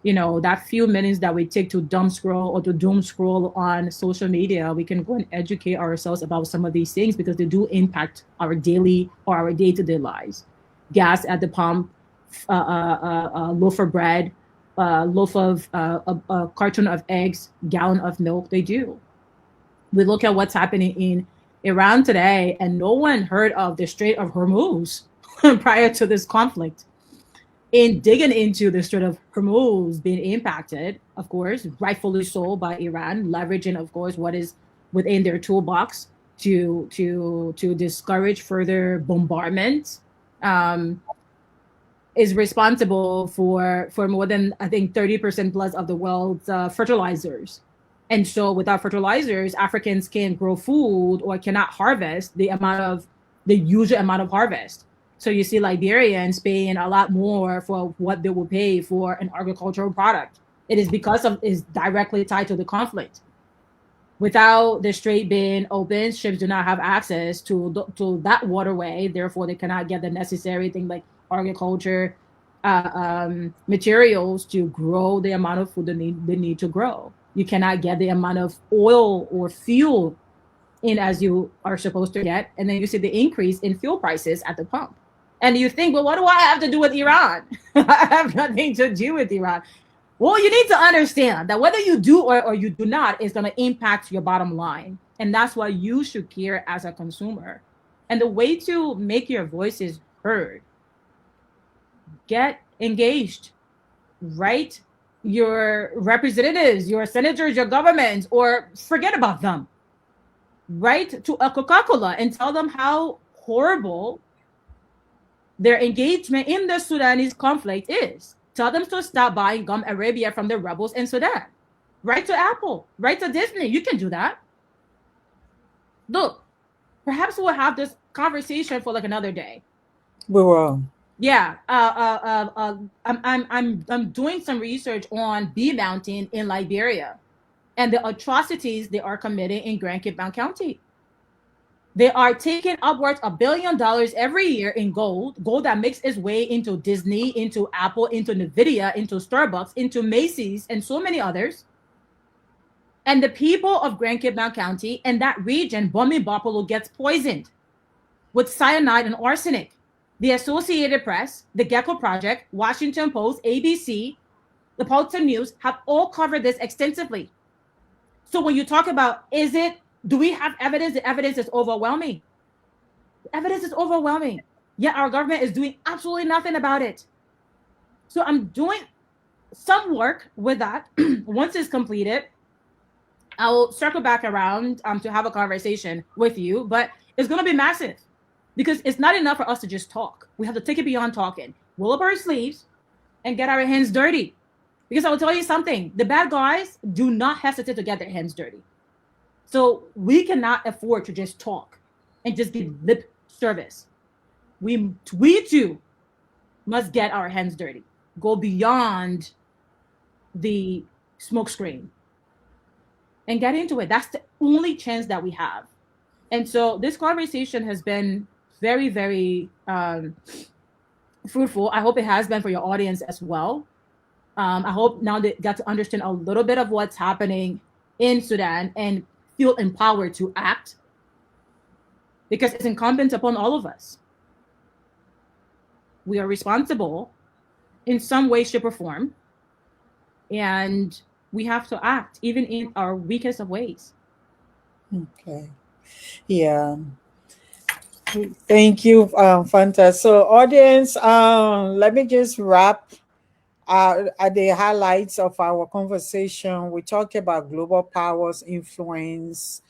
You know, that few minutes that we take to dumb scroll or to doom scroll on social media, we can go and educate ourselves about some of these things because they do impact our daily or our day-to-day lives. Gas at the pump, loaf of bread, loaf of a carton of eggs, gallon of milk, they do. We look at what's happening in Iran today, and no one heard of the Strait of Hormuz prior to this conflict. In digging into the Strait of Hormuz being impacted, of course, rightfully so by Iran, leveraging, of course, what is within their toolbox to discourage further bombardment, um, is responsible for more than, I think, 30% plus of the world's fertilizers. And so without fertilizers, Africans can't grow food or cannot harvest the usual amount of harvest. So you see Liberians paying a lot more for what they will pay for an agricultural product. It is because of is directly tied to the conflict. Without the strait being open, ships do not have access to that waterway. Therefore, they cannot get the necessary thing like agriculture materials to grow the amount of food they need to grow. You cannot get the amount of oil or fuel in as you are supposed to get, and then you see the increase in fuel prices at the pump. And you think, well, what do I have to do with Iran? I have nothing to do with Iran. Well, you need to understand that whether you do or you do not is going to impact your bottom line. And that's why you should care as a consumer. And the way to make your voices heard, get engaged, write your representatives, your senators, your governments, or forget about them. Write to a Coca-Cola and tell them how horrible their engagement in the Sudanese conflict is. Tell them to stop buying gum Arabia from the rebels in Sudan. Write to Apple. Write to Disney. You can do that. Look, perhaps we'll have this conversation for like another day. We will. Yeah. I'm doing some research on bee mountain in Liberia and the atrocities they are committing in Grand Cape County. They are taking upwards $1 billion every year in gold that makes its way into Disney, into Apple, into Nvidia, into Starbucks, into Macy's, and so many others. And the people of Grand Cape County and that region, Bumi Bopolo, gets poisoned with cyanide and arsenic. The Associated Press, the Gecko Project, Washington Post, ABC, the Pulitzer News have all covered this extensively. So when you talk about, do we have evidence? The evidence is overwhelming. The evidence is overwhelming. Yet our government is doing absolutely nothing about it. So I'm doing some work with that. Once it's completed, I will circle back around to have a conversation with you. But it's going to be massive because it's not enough for us to just talk. We have to take it beyond talking. Roll up our sleeves and get our hands dirty. Because I will tell you something. The bad guys do not hesitate to get their hands dirty. So we cannot afford to just talk and just give lip service. We too must get our hands dirty, go beyond the smoke screen and get into it. That's the only chance that we have. And so this conversation has been very, very fruitful. I hope it has been for your audience as well. I hope now they got to understand a little bit of what's happening in Sudan and feel empowered to act, because it's incumbent upon all of us. We are responsible in some way, shape, or form, and we have to act even in our weakest of ways. Okay. Yeah. Thank you, Fanta. So, audience, let me just wrap at the highlights of our conversation. We talked about global powers' influence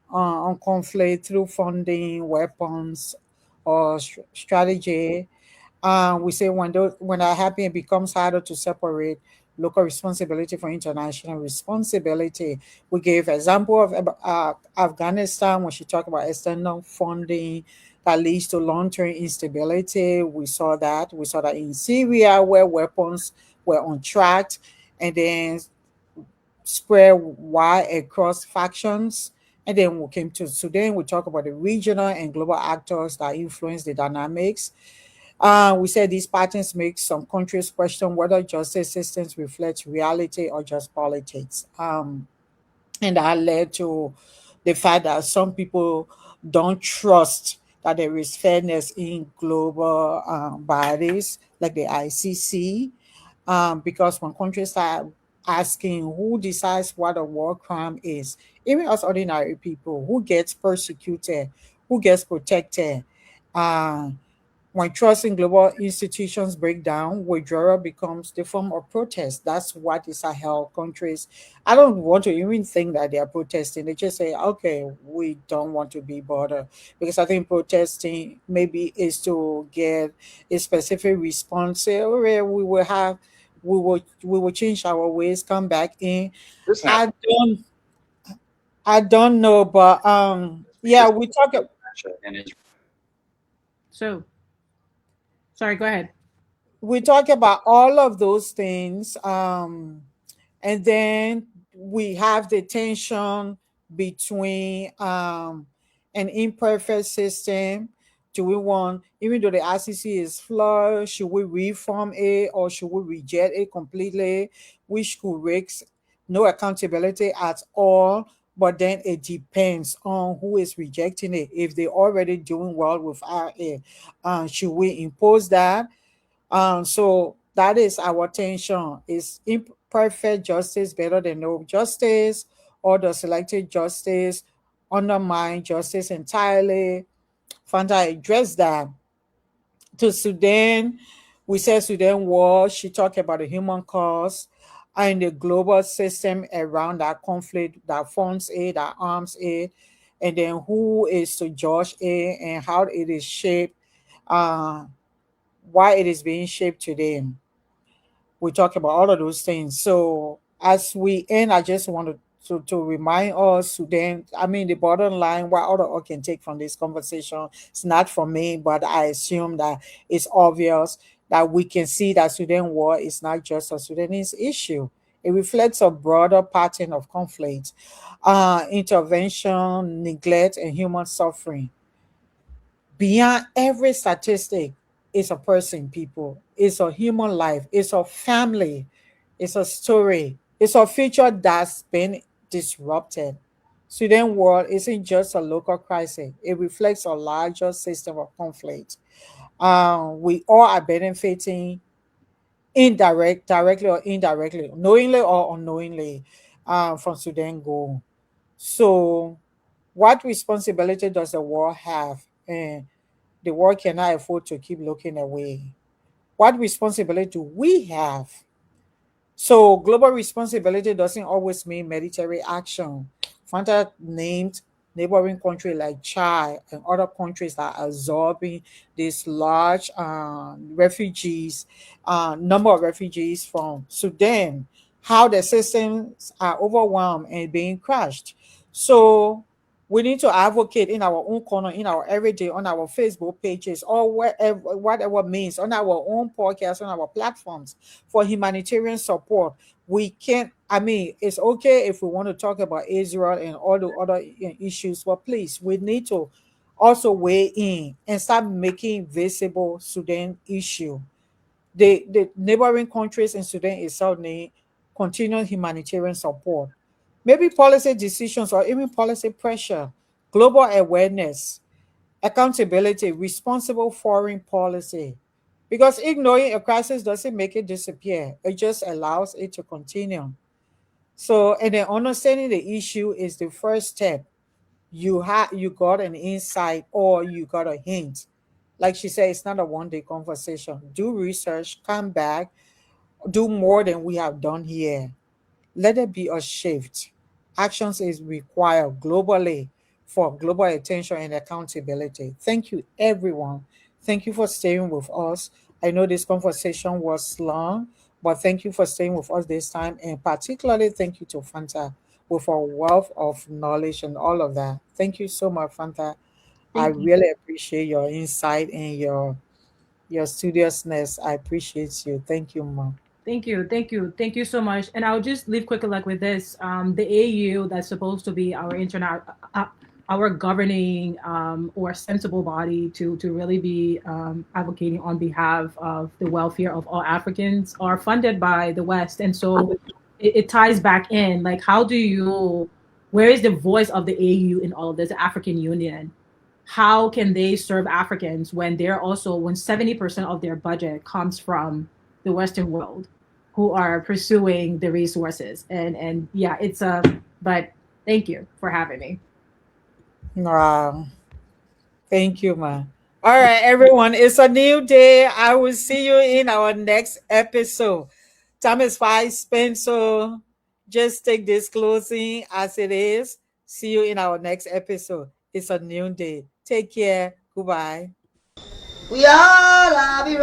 on conflict through funding, weapons, or strategy. We say when that happens, it becomes harder to separate local responsibility from international responsibility. We gave example of Afghanistan when she talked about external funding that leads to long-term instability. We saw that. We saw that in Syria where weapons were untracked and then spread wide across factions. And then we came to Sudan. We talk about the regional and global actors that influence the dynamics. We said these patterns make some countries question whether justice systems reflect reality or just politics. And that led to the fact that some people don't trust that there is fairness in global bodies like the ICC, because when countries start asking who decides what a war crime is, even us ordinary people, who gets persecuted, who gets protected, uh, When trust in global institutions break down, withdrawal becomes the form of protest. That's what the Sahel countries. I don't want to even think that they are protesting. They just say, "Okay, we don't want to be bothered," because I think protesting maybe is to get a specific response. Say, "Okay, we will change our ways, come back in." It's not I don't, I don't know, but yeah, because we talk. Russia and Israel. So, sorry, go ahead. We talk about all of those things, and then we have the tension between an imperfect system. Do we want, even though the ICC is flawed, should we reform it or should we reject it completely, which could risk no accountability at all? But then it depends on who is rejecting it. If they're already doing well without it, should we impose that? So that is our tension. Is imperfect justice better than no justice, or does selective justice undermine justice entirely? Fanta addressed that. To Sudan, we said Sudan war. She talked about the human cost and the global system around that conflict, that funds aid, that arms aid, and then who is to judge it and how it is shaped, uh, why it is being shaped today. We talk about all of those things. So as we end, I just want to remind us Sudan, I mean the bottom line, what other can take from this conversation, it's not from me, but I assume that it's obvious that we can see that Sudan war is not just a Sudanese issue. It reflects a broader pattern of conflict, intervention, neglect, and human suffering. Beyond every statistic is a person, people. It's a human life. It's a family. It's a story. It's a future that's been disrupted. Sudan world isn't just a local crisis. It reflects a larger system of conflict. We all are benefiting directly or indirectly, knowingly or unknowingly, from Sudan goal. So, what responsibility does the world have? And the world cannot afford to keep looking away. What responsibility do we have? So global responsibility doesn't always mean military action. Fanta named neighboring countries like Chad and other countries that are absorbing these large refugees, number of refugees from Sudan, how the systems are overwhelmed and being crushed. So we need to advocate in our own corner, in our everyday, on our Facebook pages, or wherever, whatever means, on our own podcast, on our platforms for humanitarian support. We can't, I mean, it's okay if we want to talk about Israel and all the other issues, but please, we need to also weigh in and start making visible Sudan issue. The neighboring countries in Sudan itself need continued humanitarian support. Maybe policy decisions or even policy pressure, global awareness, accountability, responsible foreign policy. Because ignoring a crisis doesn't make it disappear, it just allows it to continue. So, and then understanding the issue is the first step. You got an insight or you got a hint. Like she said, it's not a one day conversation. Do research, come back, do more than we have done here. Let it be a shift. Actions is required globally for global attention and accountability. Thank you, everyone. Thank you for staying with us. I know this conversation was long, but thank you for staying with us this time. And particularly, thank you to Fanta with a wealth of knowledge and all of that. Thank you so much, Fanta. I Thank you. really appreciate your insight and your studiousness. I appreciate you. Thank you, Mom. Thank you, thank you, thank you so much. And I'll just leave quickly like with this. The AU that's supposed to be our internet, our governing or sensible body to really be advocating on behalf of the welfare of all Africans, are funded by the West, and so it ties back in. Like, how do you? Where is the voice of the AU in all of this? The African Union. How can they serve Africans when they're also when 70% of their budget comes from the Western world, who are pursuing the resources? And yeah, it's a but thank you for having me. Wow. Thank you, man. All right, everyone. It's a new day. I will see you in our next episode. Time is fast spent, so just take this closing as it is. See you in our next episode. It's a new day. Take care. Goodbye. We all have been